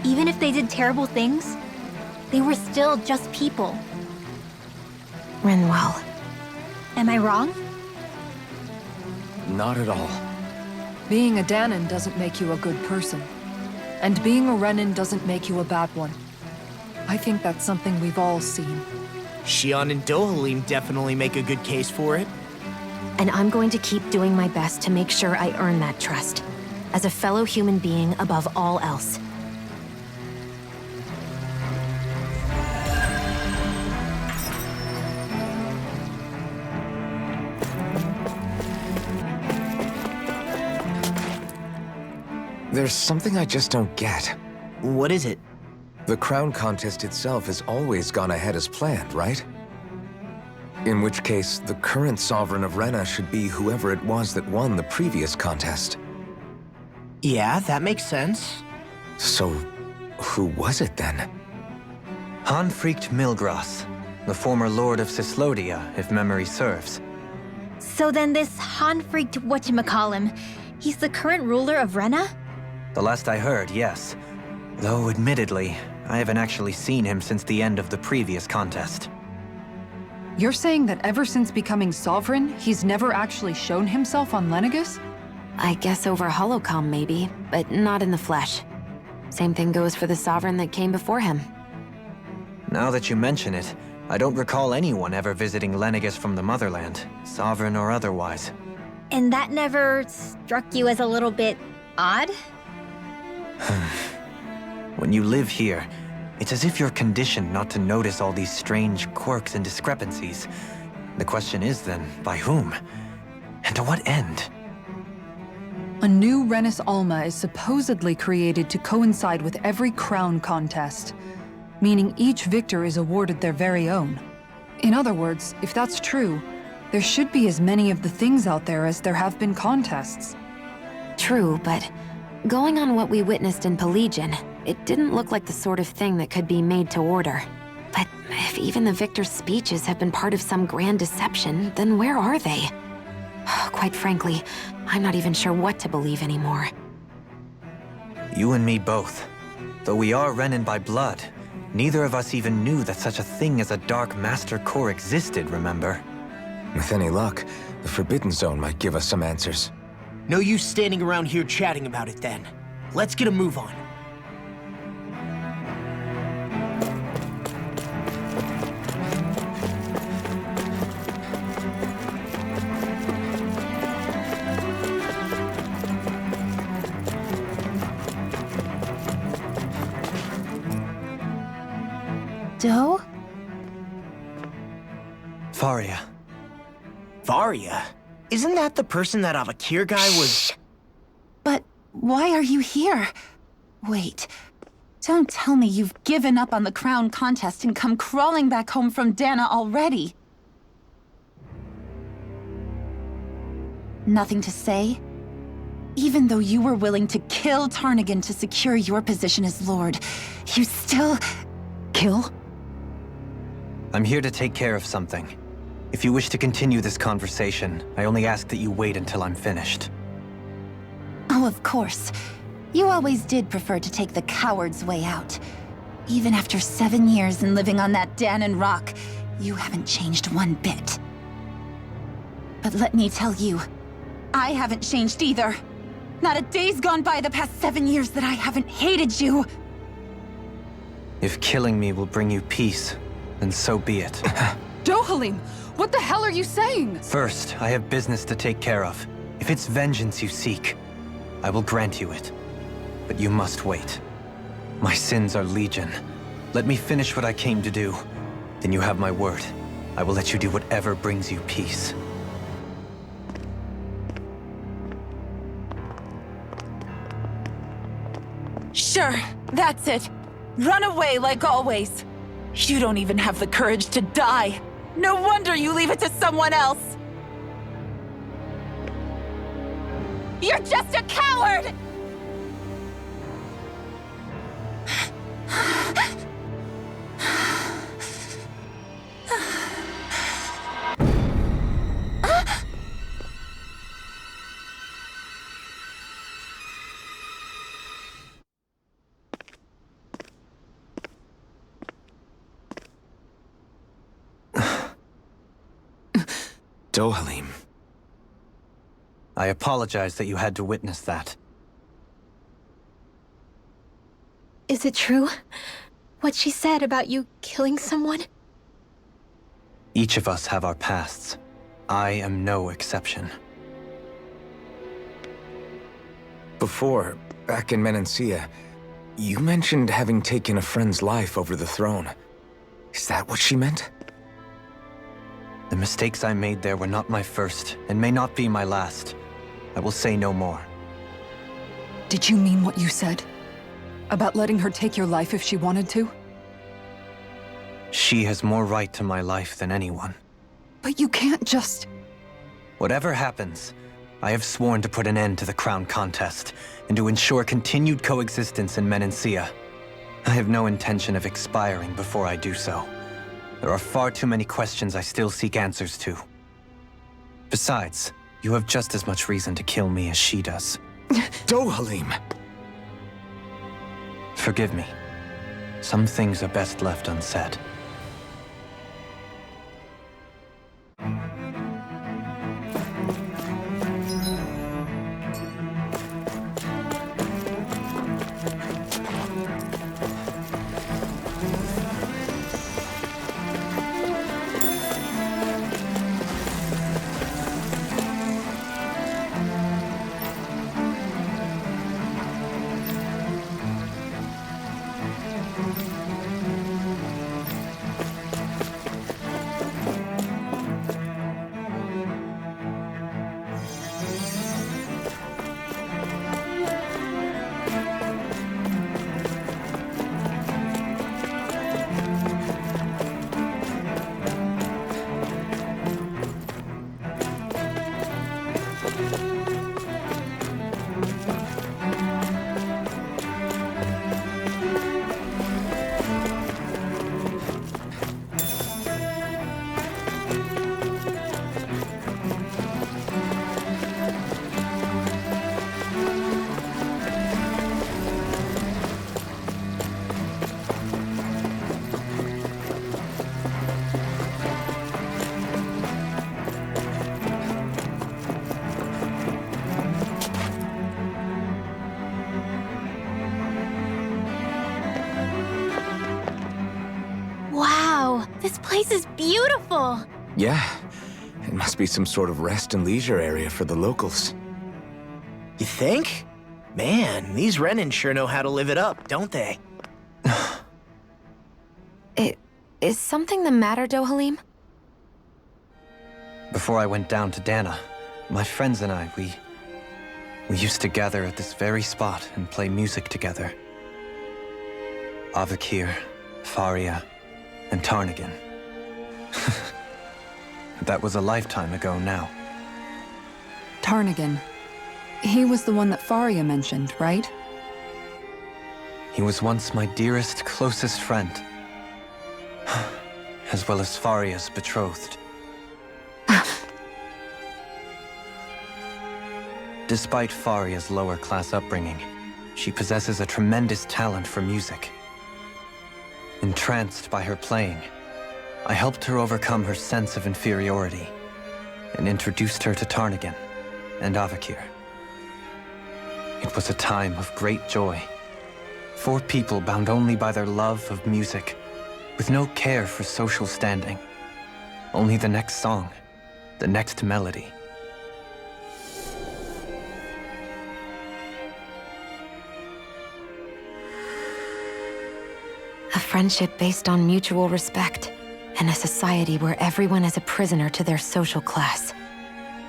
Even if they did terrible things, they were still just people. Rinwell. Am I wrong? Not at all. Being a Danan doesn't make you a good person. And being a Renan doesn't make you a bad one. I think that's something we've all seen. Shion and Dohalim definitely make a good case for it. And I'm going to keep doing my best to make sure I earn that trust. As a fellow human being above all else. There's something I just don't get. What is it? The crown contest itself has always gone ahead as planned, right? In which case, the current Sovereign of Rena should be whoever it was that won the previous contest. Yeah, that makes sense. So, who was it then? Hanfricht Milgras, the former Lord of Cislodia, if memory serves. So then this Hanfricht whatchamacallem, he's the current ruler of Rena? The last I heard, yes. Though, admittedly, I haven't actually seen him since the end of the previous contest. You're saying that ever since becoming Sovereign, he's never actually shown himself on Lenagis? I guess over holocom maybe, but not in the flesh. Same thing goes for the Sovereign that came before him. Now that you mention it, I don't recall anyone ever visiting Lenagis from the motherland, Sovereign or otherwise. And that never struck you as a little bit odd? When you live here, it's as if you're conditioned not to notice all these strange quirks and discrepancies. The question is then, by whom? And to what end? A new Renis Alma is supposedly created to coincide with every crown contest, meaning each victor is awarded their very own. In other words, if that's true, there should be as many of the things out there as there have been contests. True, but going on what we witnessed in Pelagian, it didn't look like the sort of thing that could be made to order. But if even the victor's speeches have been part of some grand deception, then where are they? Quite frankly, I'm not even sure what to believe anymore. You and me both. Though we are Renan by blood, neither of us even knew that such a thing as a Dark Master Core existed, remember? With any luck, the Forbidden Zone might give us some answers. No use standing around here chatting about it then. Let's get a move on. Doe? Faria. Varia? Isn't that the person that Avakir guy was... But why are you here? Wait, don't tell me you've given up on the crown contest and come crawling back home from Dana already. Nothing to say? Even though you were willing to kill Tarnigan to secure your position as Lord, you still... kill? I'm here to take care of something. If you wish to continue this conversation, I only ask that you wait until I'm finished. Oh, of course. You always did prefer to take the coward's way out. Even after 7 years and living on that Danon rock, you haven't changed one bit. But let me tell you, I haven't changed either. Not a day's gone by the past 7 years that I haven't hated you. If killing me will bring you peace, then so be it. Dohalim, what the hell are you saying? First, I have business to take care of. If it's vengeance you seek, I will grant you it. But you must wait. My sins are legion. Let me finish what I came to do. Then you have my word. I will let you do whatever brings you peace. Sure, that's it. Run away like always. You don't even have the courage to die. No wonder you leave it to someone else. You're just a coward! Dohalim. I apologize that you had to witness that. Is it true? What she said about you killing someone? Each of us have our pasts. I am no exception. Before, back in Menancia, you mentioned having taken a friend's life over the throne. Is that what she meant? The mistakes I made there were not my first, and may not be my last. I will say no more. Did you mean what you said? About letting her take your life if she wanted to? She has more right to my life than anyone. But you can't just... Whatever happens, I have sworn to put an end to the crown contest, and to ensure continued coexistence in Menancia. I have no intention of expiring before I do so. There are far too many questions I still seek answers to. Besides, you have just as much reason to kill me as she does. Dohalim! Forgive me. Some things are best left unsaid. Wow, this place is beautiful! Yeah, it must be some sort of rest and leisure area for the locals. You think? Man, these Renan sure know how to live it up, don't they? Is something the matter, Dohalim? Before I went down to Dana, my friends and I, we used to gather at this very spot and play music together. Avakir, Faria, and Tarnigan. That was a lifetime ago now. Tarnigan. He was the one that Faria mentioned, right? He was once my dearest, closest friend. As well as Faria's betrothed. Despite Faria's lower-class upbringing, she possesses a tremendous talent for music. Entranced by her playing, I helped her overcome her sense of inferiority and introduced her to Tarnigan and Avakir. It was a time of great joy. 4 people bound only by their love of music, with no care for social standing. Only the next song, the next melody. A friendship based on mutual respect, and a society where everyone is a prisoner to their social class.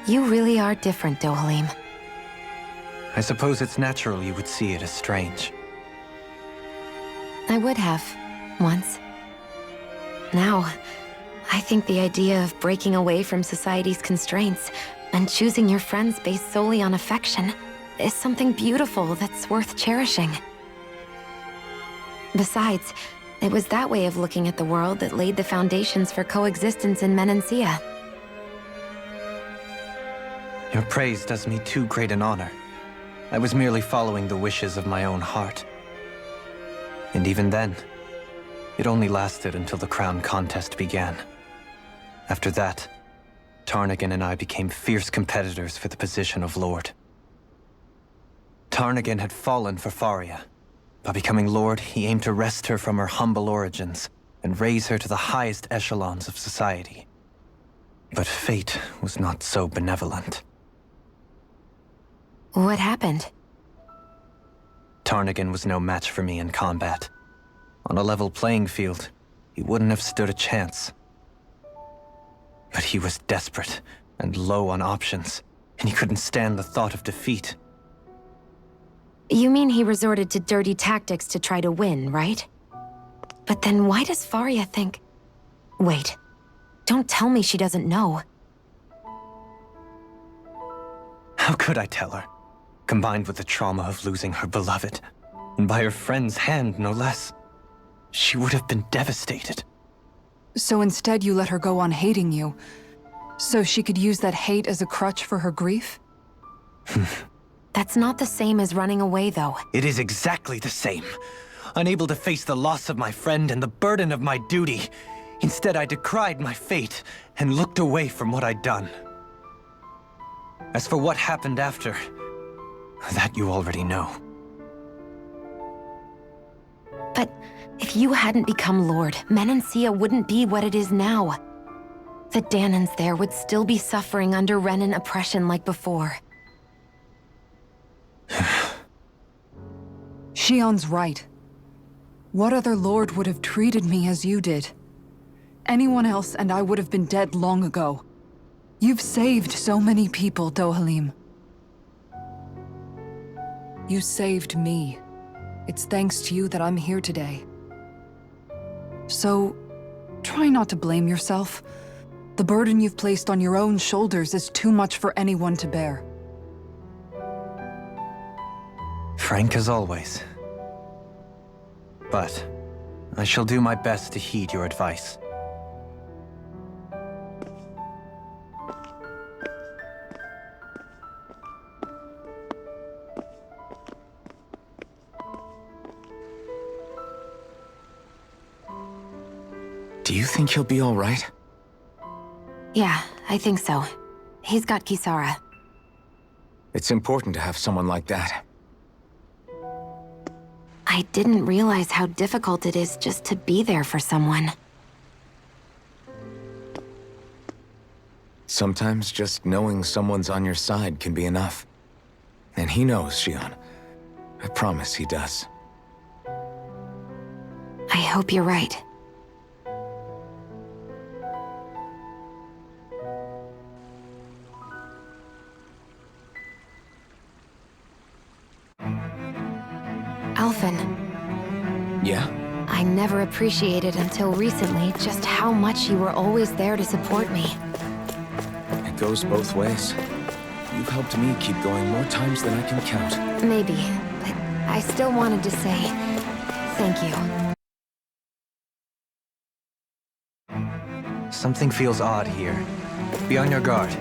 You really are different, Dohalim. I suppose it's natural you would see it as strange. I would have, once. Now, I think the idea of breaking away from society's constraints and choosing your friends based solely on affection is something beautiful that's worth cherishing. Besides, it was that way of looking at the world that laid the foundations for coexistence in Menancia. Your praise does me too great an honor. I was merely following the wishes of my own heart. And even then, it only lasted until the crown contest began. After that, Tarnagan and I became fierce competitors for the position of Lord. Tarnagan had fallen for Faria. By becoming Lord, he aimed to wrest her from her humble origins and raise her to the highest echelons of society. But fate was not so benevolent. What happened? Tarnagan was no match for me in combat. On a level playing field, he wouldn't have stood a chance. But he was desperate and low on options, and he couldn't stand the thought of defeat. You mean he resorted to dirty tactics to try to win, right? But then why does Faria think... Wait. Don't tell me she doesn't know. How could I tell her? Combined with the trauma of losing her beloved, and by her friend's hand, no less, she would have been devastated. So instead you let her go on hating you, so she could use that hate as a crutch for her grief? That's not the same as running away, though. It is exactly the same. Unable to face the loss of my friend and the burden of my duty, instead I decried my fate and looked away from what I'd done. As for what happened after, that you already know. But if you hadn't become Lord, Menancia wouldn't be what it is now. The Danans there would still be suffering under Renan oppression like before. Shion's right. What other lord would have treated me as you did? Anyone else and I would have been dead long ago. You've saved so many people, Dohalim. You saved me. It's thanks to you that I'm here today. So, try not to blame yourself. The burden you've placed on your own shoulders is too much for anyone to bear. Frank as always. But I shall do my best to heed your advice. Do you think he'll be all right? Yeah, I think so. He's got Kisara. It's important to have someone like that. I didn't realize how difficult it is just to be there for someone. Sometimes just knowing someone's on your side can be enough. And he knows, Shion. I promise he does. I hope you're right. Alphen. Yeah? I never appreciated until recently just how much you were always there to support me. It goes both ways. You've helped me keep going more times than I can count. Maybe, but I still wanted to say thank you. Something feels odd here. Be on your guard.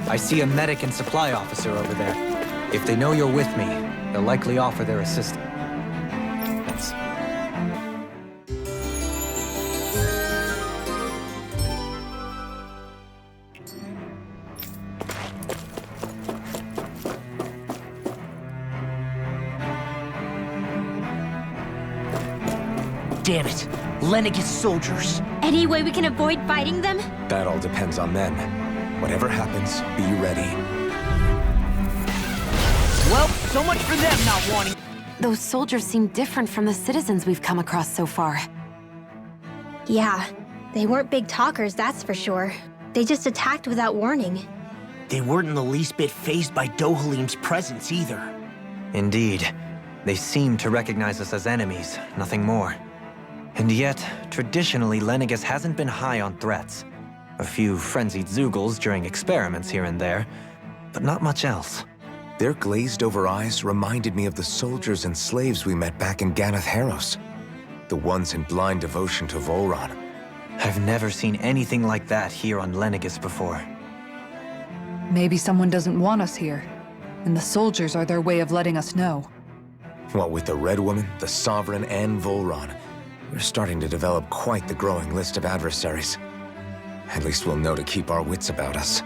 I see a medic and supply officer over there. If they know you're with me, they'll likely offer their assistance. Damn it. Lenagis soldiers. Any way we can avoid fighting them? That all depends on them. Whatever happens, be ready. Well, so much for them not wanting... Those soldiers seem different from the citizens we've come across so far. Yeah, they weren't big talkers, that's for sure. They just attacked without warning. They weren't in the least bit fazed by Dohalim's presence either. Indeed. They seem to recognize us as enemies, nothing more. And yet, traditionally, Lenagis hasn't been high on threats. A few frenzied Zeugles during experiments here and there, but not much else. Their glazed-over eyes reminded me of the soldiers and slaves we met back in Ganath Haros. The ones in blind devotion to Volron. I've never seen anything like that here on Lenagis before. Maybe someone doesn't want us here, and the soldiers are their way of letting us know. What with the Red Woman, the Sovereign, and Volron, we're starting to develop quite the growing list of adversaries. At least we'll know to keep our wits about us.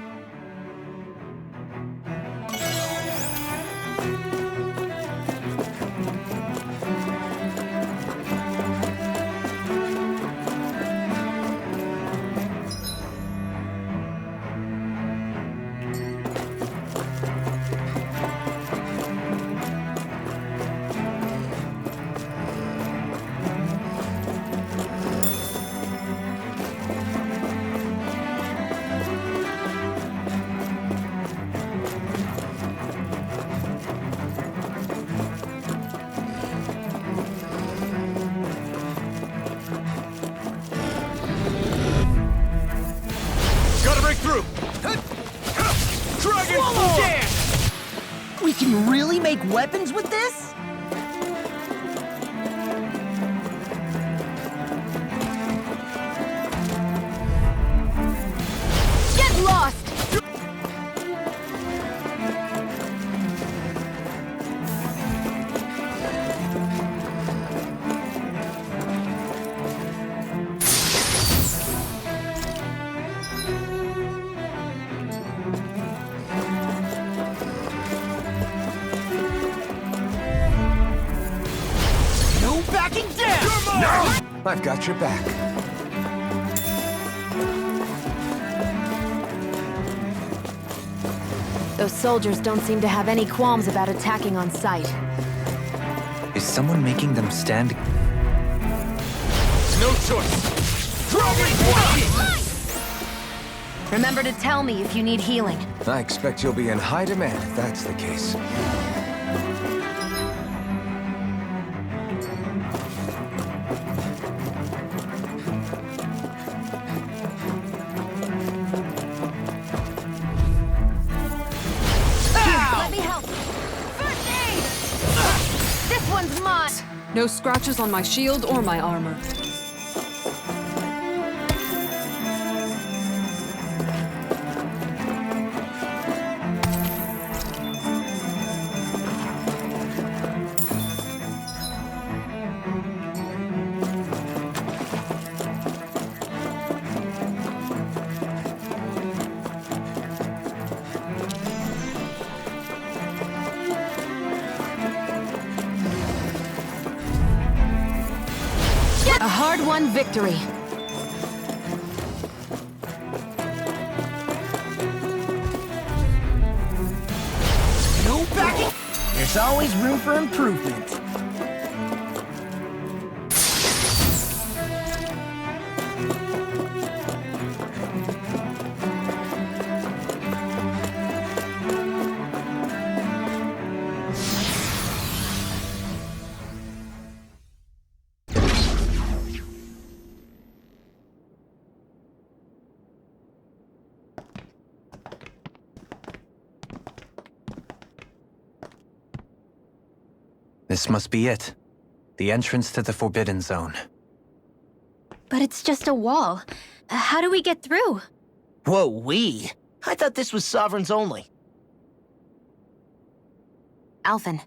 We can really make weapons with this? Get lost! No backing down! No! I've got your back. Those soldiers don't seem to have any qualms about attacking on sight. Is someone making them stand? No choice. Remember to tell me if you need healing. I expect you'll be in high demand if that's the case. Let me help. First aid! This one's mine! No scratches on my shield or my armor. A hard-won victory. No backing! There's always room for improvement. This must be it. The entrance to the Forbidden Zone. But it's just a wall. How do we get through? Whoa, we? I thought this was Sovereigns only. Alphen.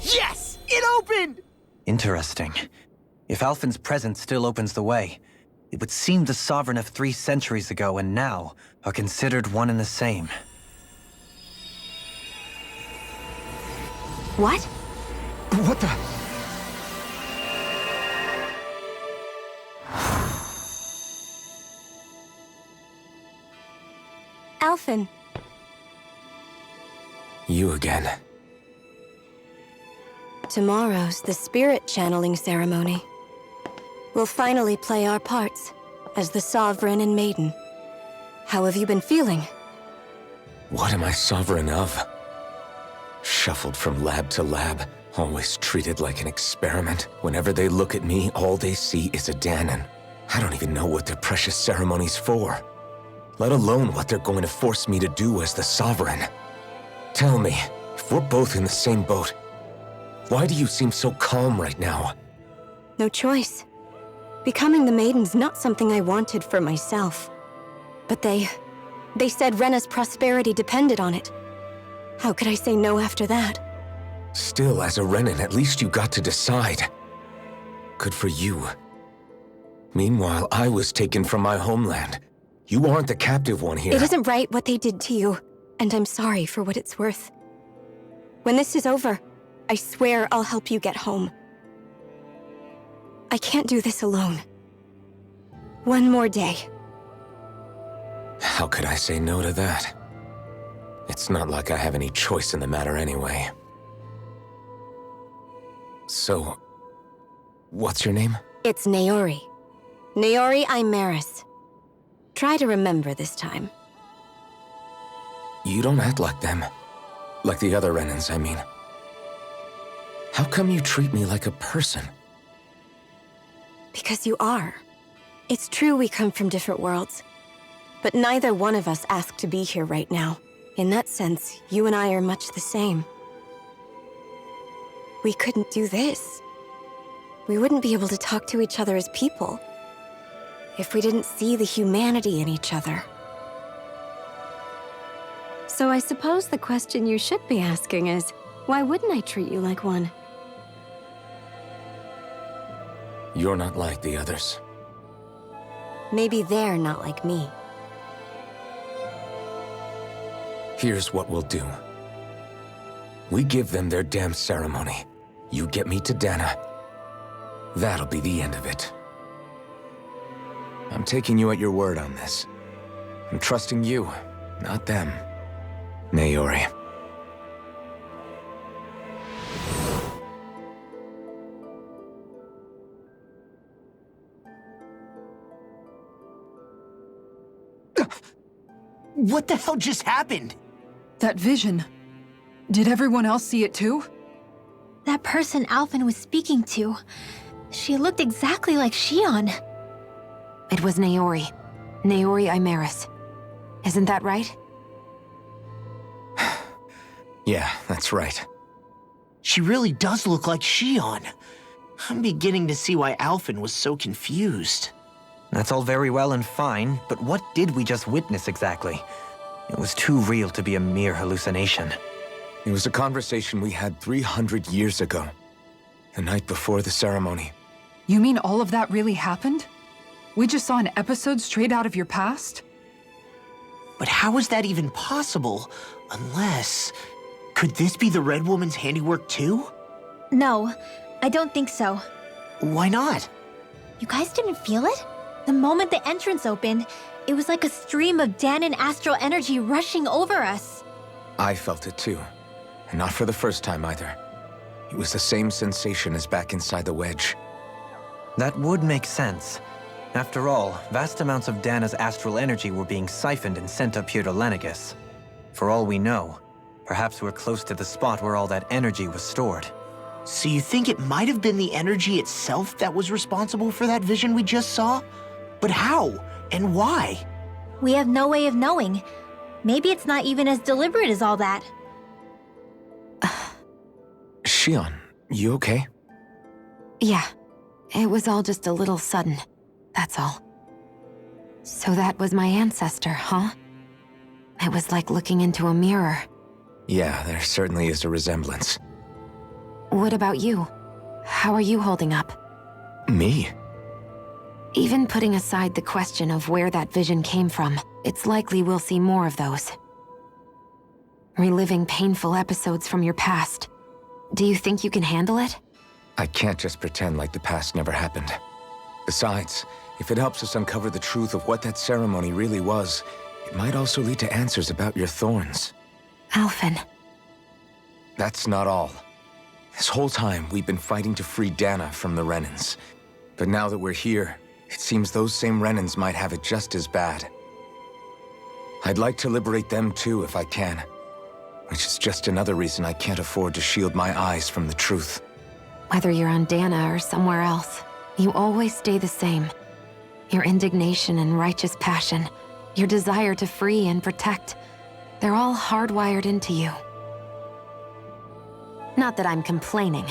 Yes! It opened! Interesting. If Alphen's presence still opens the way, it would seem the Sovereign of 3 centuries ago and now are considered one and the same. What? What the? Alphen. You again. Tomorrow's the spirit channeling ceremony. We'll finally play our parts as the Sovereign and Maiden. How have you been feeling? What am I sovereign of? Shuffled from lab to lab, always treated like an experiment. Whenever they look at me, all they see is a Danon. I don't even know what their precious ceremony's for, let alone what they're going to force me to do as the Sovereign. Tell me, if we're both in the same boat, why do you seem so calm right now? No choice. Becoming the Maiden's not something I wanted for myself. But they said Rena's prosperity depended on it. How could I say no after that? Still, as a Renan, at least you got to decide. Good for you. Meanwhile, I was taken from my homeland. You aren't the captive one here. It isn't right what they did to you, and I'm sorry for what it's worth. When this is over, I swear I'll help you get home. I can't do this alone. One more day. How could I say no to that? It's not like I have any choice in the matter anyway. So, what's your name? It's Naori. Naori Imaris. Try to remember this time. You don't act like them. Like the other Renans, I mean. How come you treat me like a person? Because you are. It's true we come from different worlds. But neither one of us asked to be here right now. In that sense, you and I are much the same. We couldn't do this. We wouldn't be able to talk to each other as people if we didn't see the humanity in each other. So I suppose the question you should be asking is, why wouldn't I treat you like one? You're not like the others. Maybe they're not like me. Here's what we'll do. We give them their damn ceremony. You get me to Dana. That'll be the end of it. I'm taking you at your word on this. I'm trusting you, not them. Naori. What the hell just happened? That vision. Did everyone else see it too? That person Alphen was speaking to, she looked exactly like Shion. It was Naori. Naori Imaris. Isn't that right? Yeah, that's right. She really does look like Shion. I'm beginning to see why Alphen was so confused. That's all very well and fine, but what did we just witness exactly? It was too real to be a mere hallucination. It was a conversation we had 300 years ago. The night before the ceremony. You mean all of that really happened? We just saw an episode straight out of your past? But how is that even possible? Unless... Could this be the Red Woman's handiwork too? No, I don't think so. Why not? You guys didn't feel it? The moment the entrance opened, it was like a stream of Danon astral energy rushing over us. I felt it too. And not for the first time either. It was the same sensation as back inside the wedge. That would make sense. After all, vast amounts of Dana's astral energy were being siphoned and sent up here to Lenagis. For all we know, perhaps we're close to the spot where all that energy was stored. So you think it might have been the energy itself that was responsible for that vision we just saw? But how? And why? We have no way of knowing. Maybe it's not even as deliberate as all that. Shion, you okay? Yeah. It was all just a little sudden. That's all. So that was my ancestor, huh? It was like looking into a mirror. Yeah, there certainly is a resemblance. What about you? How are you holding up? Me? Even putting aside the question of where that vision came from, it's likely we'll see more of those. Reliving painful episodes from your past. Do you think you can handle it? I can't just pretend like the past never happened. Besides, if it helps us uncover the truth of what that ceremony really was, it might also lead to answers about your thorns. Alphen. That's not all. This whole time, we've been fighting to free Dana from the Renans. But now that we're here, it seems those same Renans might have it just as bad. I'd like to liberate them too, if I can. which is just another reason I can't afford to shield my eyes from the truth. Whether you're on Dana or somewhere else, you always stay the same. Your indignation and righteous passion, your desire to free and protect, they're all hardwired into you. Not that I'm complaining.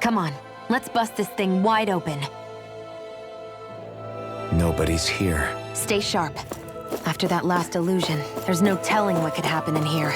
Come on, let's bust this thing wide open. Nobody's here. Stay sharp. After that last illusion, there's no telling what could happen in here.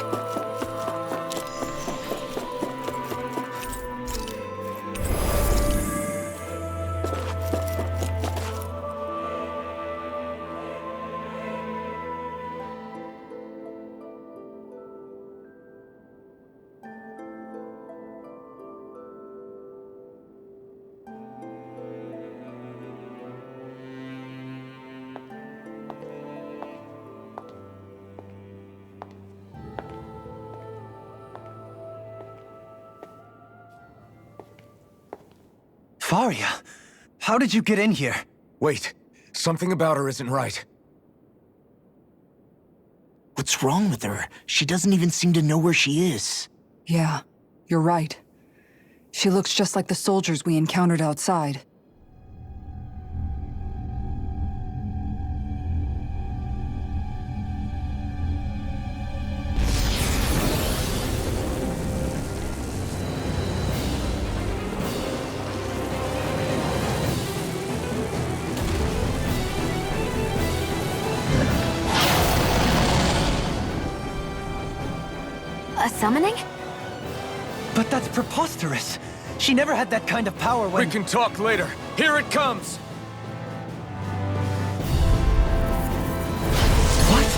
Faria, how did you get in here? Wait, something about her isn't right. What's wrong with her? She doesn't even seem to know where she is. Yeah, you're right. She looks just like the soldiers we encountered outside. A summoning? But that's preposterous. She never had that kind of power when— We can talk later. Here it comes! What?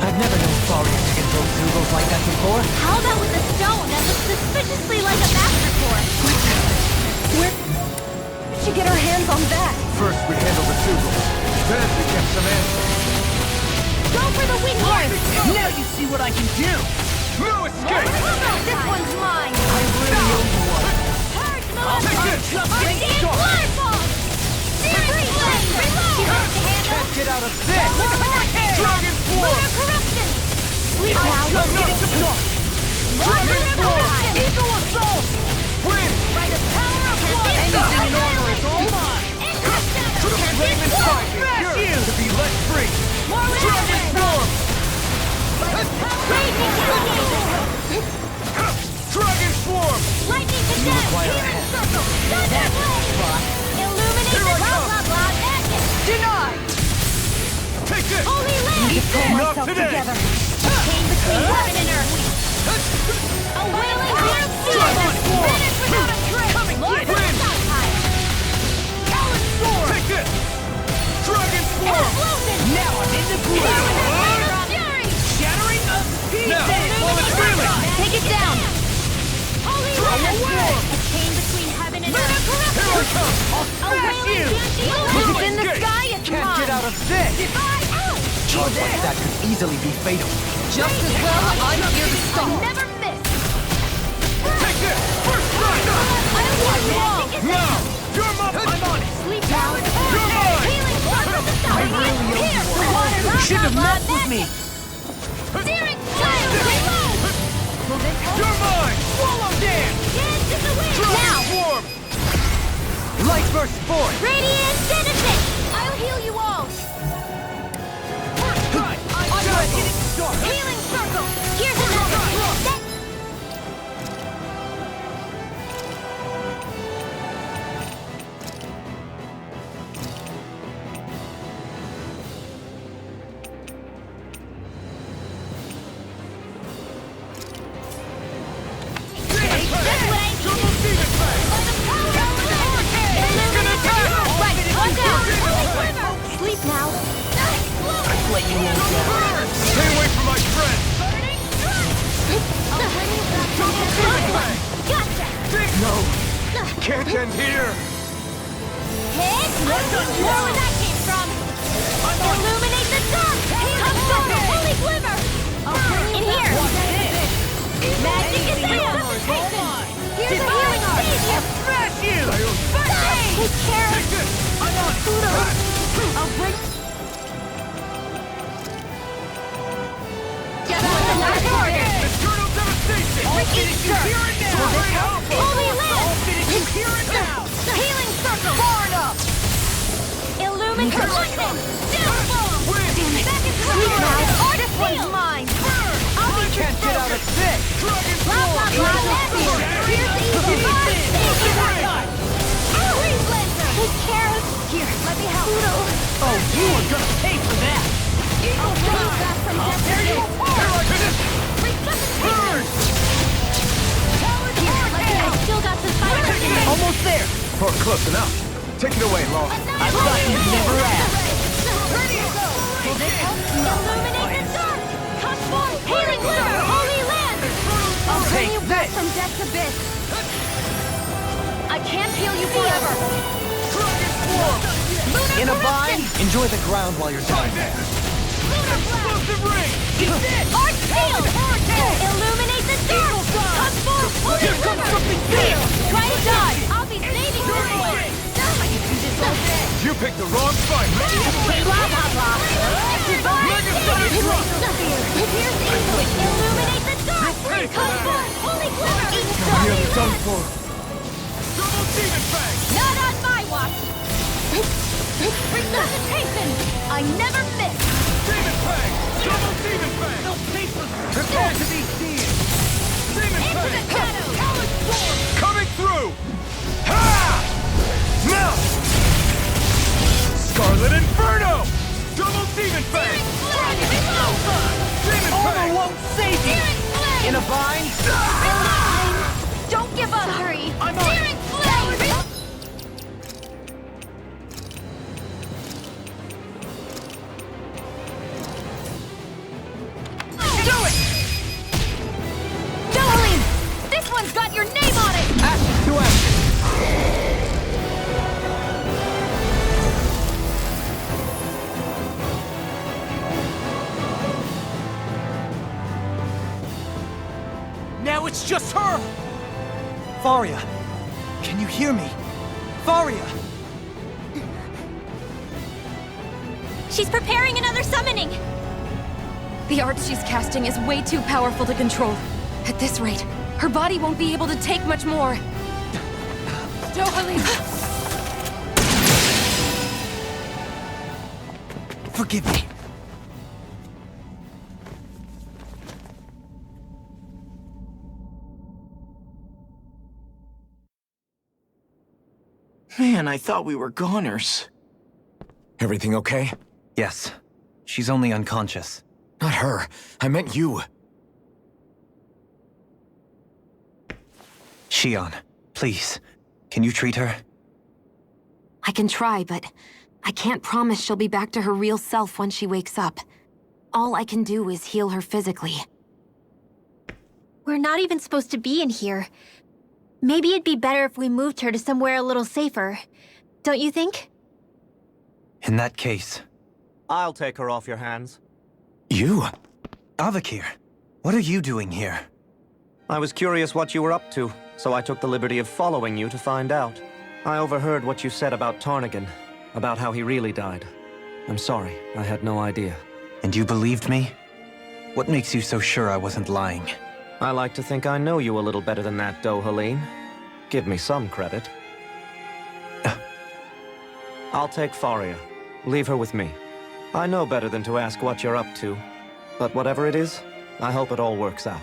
I've never known Faria to control Zugos like that before. How about with a stone that looks suspiciously like a master sword? Where did she get her hands on that? First we handle the Zugos, then we get some answers. Go for the win here! Now you see what I can do! No escape! This one's mine! I really owe you one. Charge the I'll left take one! this! Arcane Waterfall! Searing Blast! Reload! Can't get out of this! Dragon Form! Lunar Corruption! Sleep I'm now! not getting the block! Dragon Form! Eagle Assault! Win! By the power of one! Anything in order is all mine! To the flaming fight is yours to be let free! Dragon Form! Raging Cascade! Dragon Form! Lightning Condemn! Healing Circle! Thunder Blade! Illuminate the blah blah blah magic! Denied! Take this! Holy Land! Not today! Chain between heaven and earth! A wailing beard seal! Dragon Form! Finish without a trace! Lord of the Southside! Talon Sword! Take this! Dragon Form! Explosion! Now I'm in the Here groove! with the Thunder of Fury! Shattering of Now, pieces! while it's reeling! Take it down! Holy Dragon Land! Form! A chain between heaven and Here earth! I come! A wailing Banshee! Look It's in the escape! sky, it's Can't mine! get out of this! Charge like that could easily be fatal. Just as well I'm here to stop! I never miss! Take this! First strike! I want you all! Now! You're my... I'm on it! Sleep down! You're mine! Healing blood from the south! Here! The water! You should have messed with me! Searing child! Reload! You're mine! Swallow dance! Dance in the wind! Dragon Now! Form! Light burst forth! Radiant Citizen! I'll heal you all! First strike! I'm getting started! Healing Circle! Here's another! Sleep now! I've let you all down. Stay away from my friend! Gotcha! No! Can't end here! Hit! Where that came from? Illuminate the dark! Come forward! Holy Glimmer! In here! Magic is resuscitation! Here's a healing savior! Smash you! Take care of Take this! I'm on it! I'll bring... Get on the target! Eternal Elemental lightning! Downfall! Damn it! Back into the now! This one's mine! I'll be Can't get out of this! blah blah blah! Here's the easy part! Freeze Lancer! Take care of... Here, let me help. Oh, you are gonna pay for that! I'll bring you back from death to this! Resuscitation! Here, let me help. I still got some fire in me! Almost there! Or close enough. Take it away, Law. I thought you'd never ask. Will this help? Illuminate the dark! Come forth! Healing River! Holy Land! I'll bring you back from death's abyss! I can't heal you forever! In a bind, enjoy the ground while you're down there. Arch Field! Illuminate the dark! Come forth! Holy River! Try to dodge! I'll be saving this one! I can do this all day! You picked the wrong fight. Blah blah blah! Divine! Here's the illuminate the dark! Come forth! Holy Glimmer! You're done for. Not on my watch! Resuscitation! I never miss! Prepare to be seen. Into the shadows! Coming through. Ha! Now. Scarlet Inferno. Double Demon Fang. Demon Armor won't save you! In a bind, Don't give up! Sorry! I'm on it. Searing Flame! do it! Jolene! This one's got your name on it! Ashes to ashes. Now it's just her! Faria, can you hear me? Faria! She's preparing another summoning! The art she's casting is way too powerful to control. At this rate, her body won't be able to take much more. Forgive me. Man, I thought we were goners. Everything okay? Yes. She's only unconscious. Not her. I meant you. Shion, please. Can you treat her? I can try, but I can't promise she'll be back to her real self when she wakes up. All I can do is heal her physically. We're not even supposed to be in here. Maybe it'd be better if we moved her to somewhere a little safer. Don't you think? In that case... I'll take her off your hands. You? Avakir, what are you doing here? I was curious what you were up to, so I took the liberty of following you to find out. I overheard what you said about Tarnigan, about how he really died. I'm sorry, I had no idea. And you believed me? What makes you so sure I wasn't lying? I like to think I know you a little better than that, Dohaleen. Give me some credit. I'll take Faria. Leave her with me. I know better than to ask what you're up to. But whatever it is, I hope it all works out.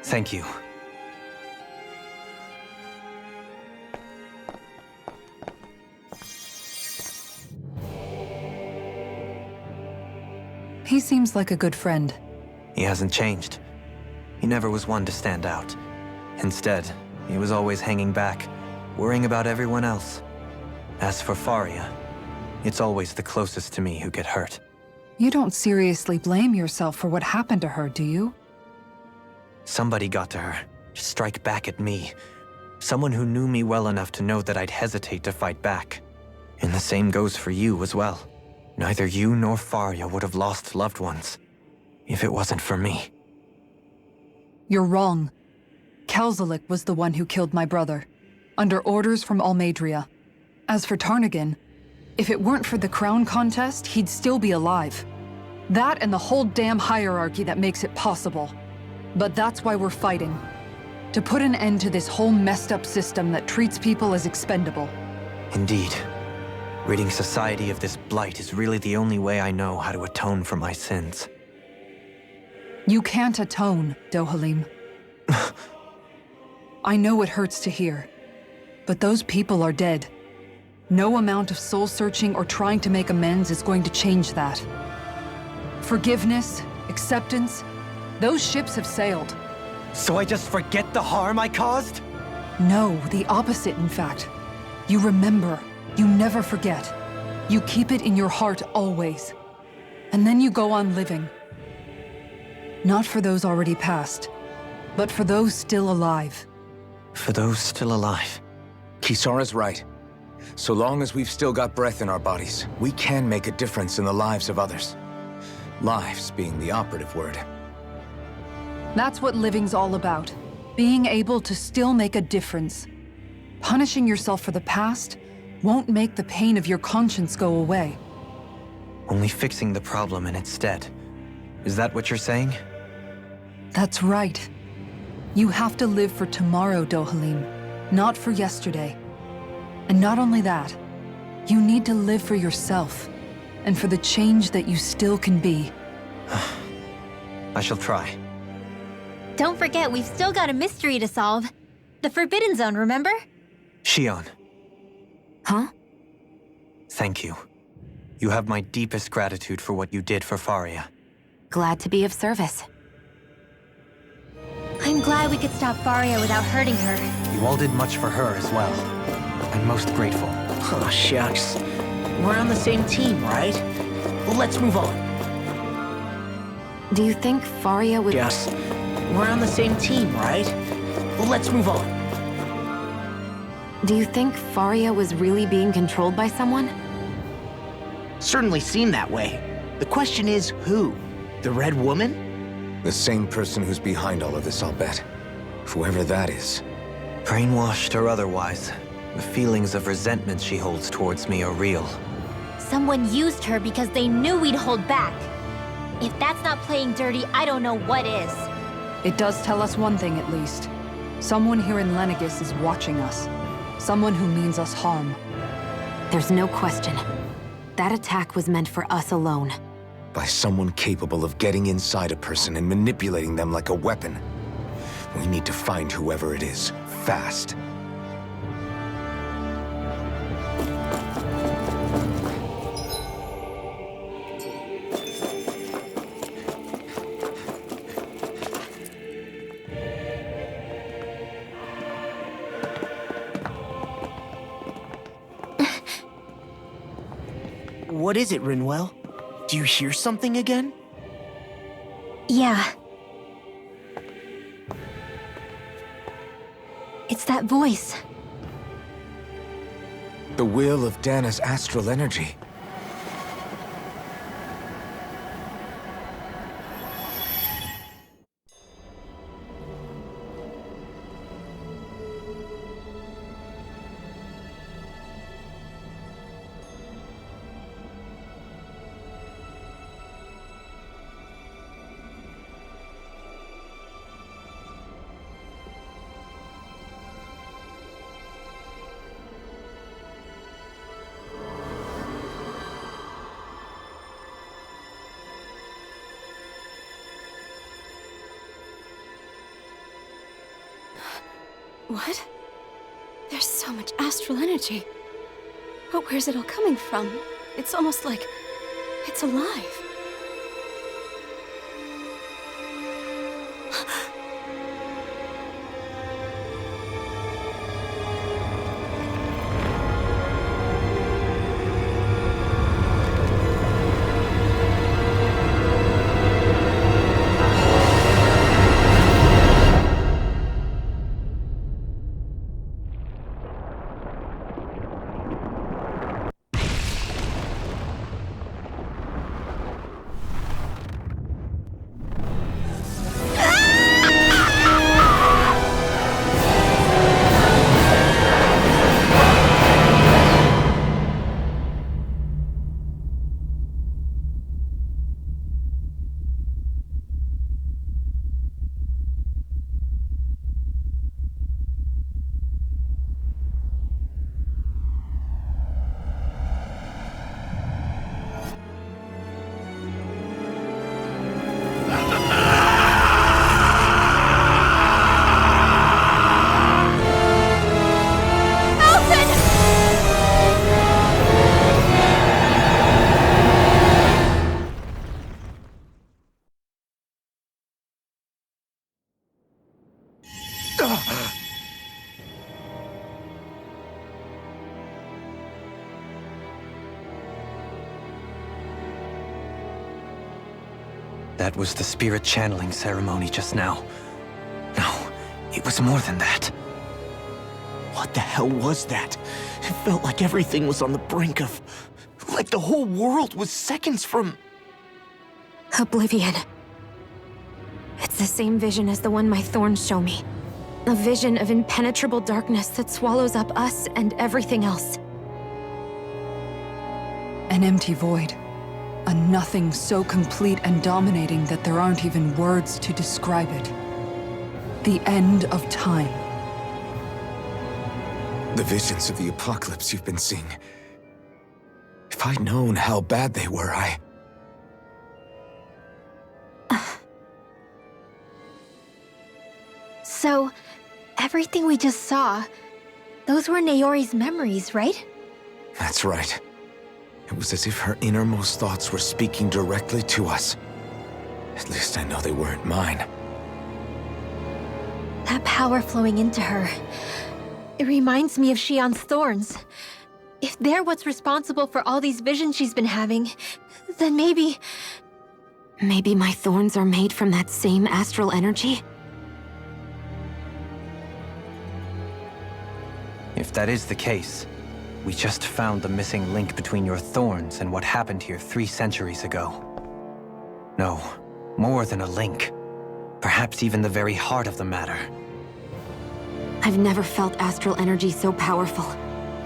Thank you. He seems like a good friend. He hasn't changed. He never was one to stand out. Instead, he was always hanging back, worrying about everyone else. As for Faria, it's always the closest to me who get hurt. You don't seriously blame yourself for what happened to her, do you? Somebody got to her, to strike back at me. Someone who knew me well enough to know that I'd hesitate to fight back. And the same goes for you as well. Neither you nor Faria would have lost loved ones, if it wasn't for me. You're wrong. Kelzelik was the one who killed my brother, under orders from Almadria. As for Tarnigan, if it weren't for the crown contest, he'd still be alive. That and the whole damn hierarchy that makes it possible. But that's why we're fighting. To put an end to this whole messed up system that treats people as expendable. Indeed. Ridding society of this blight is really the only way I know how to atone for my sins. You can't atone, Dohalim. I know it hurts to hear, but those people are dead. No amount of soul-searching or trying to make amends is going to change that. Forgiveness, acceptance, those ships have sailed. So I just forget the harm I caused? No, the opposite, in fact. You remember. You never forget. You keep it in your heart always. And then you go on living. Not for those already passed, but for those still alive. For those still alive. Kisara's right. So long as we've still got breath in our bodies, we can make a difference in the lives of others. Lives being the operative word. That's what living's all about. Being able to still make a difference. Punishing yourself for the past won't make the pain of your conscience go away. Only fixing the problem in its stead. Is that what you're saying? That's right. You have to live for tomorrow, Dohalim, not for yesterday. And not only that, you need to live for yourself, and for the change that you still can be. I shall try. Don't forget, we've still got a mystery to solve. The Forbidden Zone, remember? Shion. Huh? Thank you. You have my deepest gratitude for what you did for Faria. Glad to be of service. I'm glad we could stop Faria without hurting her. You all did much for her as well. I'm most grateful. Oh, shucks. We're on the same team, right? Let's move on. Do you think Faria would... Yes. We're on the same team, right? Let's move on. Do you think Faria was really being controlled by someone? Certainly seemed that way. The question is, who? The Red Woman? The same person who's behind all of this, I'll bet. Whoever that is. Brainwashed or otherwise, the feelings of resentment she holds towards me are real. Someone used her because they knew we'd hold back. If that's not playing dirty, I don't know what is. It does tell us one thing at least. Someone here in Lenagis is watching us. Someone who means us harm. There's no question. That attack was meant for us alone. By someone capable of getting inside a person and manipulating them like a weapon. We need to find whoever it is, fast. What is it, Rinwell? Do you hear something again? Yeah. It's that voice. The will of Dana's astral energy. What? There's so much astral energy. But where's it all coming from? It's almost like it's alive. That was the spirit channeling ceremony just now. No, it was more than that. What the hell was that? It felt like everything was on the brink of... like the whole world was seconds from... Oblivion. It's the same vision as the one my thorns show me. A vision of impenetrable darkness that swallows up us and everything else. An empty void. A nothing so complete and dominating that there aren't even words to describe it. The end of time. The visions of the apocalypse you've been seeing. If I'd known how bad they were, So, everything we just saw, those were Naori's memories, right? That's right. It was as if her innermost thoughts were speaking directly to us. At least I know they weren't mine. That power flowing into her. It reminds me of Shion's thorns. If they're what's responsible for all these visions she's been having, then maybe... Maybe my thorns are made from that same astral energy? If that is the case, we just found the missing link between your thorns and what happened here 3 centuries ago. No, more than a link. Perhaps even the very heart of the matter. I've never felt astral energy so powerful.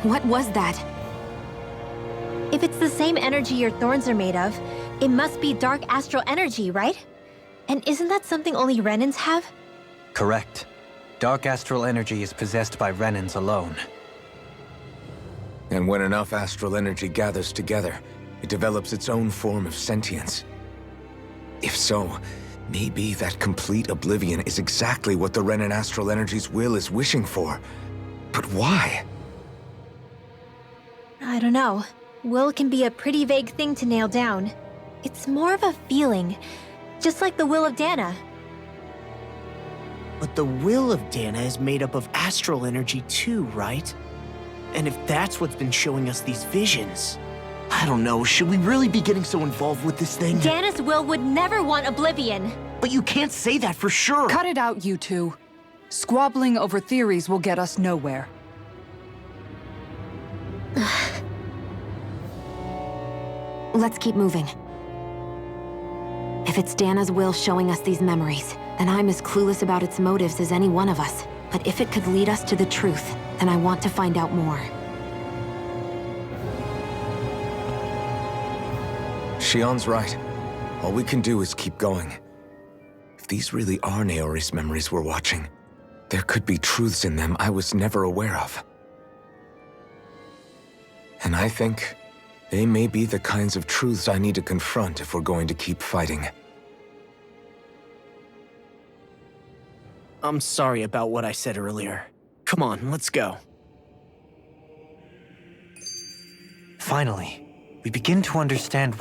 What was that? If it's the same energy your thorns are made of, it must be dark astral energy, right? And isn't that something only Renans have? Correct. Dark astral energy is possessed by Renans alone. And when enough astral energy gathers together, it develops its own form of sentience. If so, maybe that complete oblivion is exactly what the Renan astral energy's will is wishing for. But why? I don't know. Will can be a pretty vague thing to nail down. It's more of a feeling, just like the will of Dana. But the will of Dana is made up of astral energy too, right? And if that's what's been showing us these visions... I don't know, should we really be getting so involved with this thing? Dana's will would never want oblivion. But you can't say that for sure! Cut it out, you two. Squabbling over theories will get us nowhere. Let's keep moving. If it's Dana's will showing us these memories, then I'm as clueless about its motives as any one of us. But if it could lead us to the truth, then I want to find out more. Shion's right. All we can do is keep going. If these really are Naori's memories we're watching, there could be truths in them I was never aware of. And I think they may be the kinds of truths I need to confront if we're going to keep fighting. I'm sorry about what I said earlier. Come on, let's go. Finally, we begin to understand what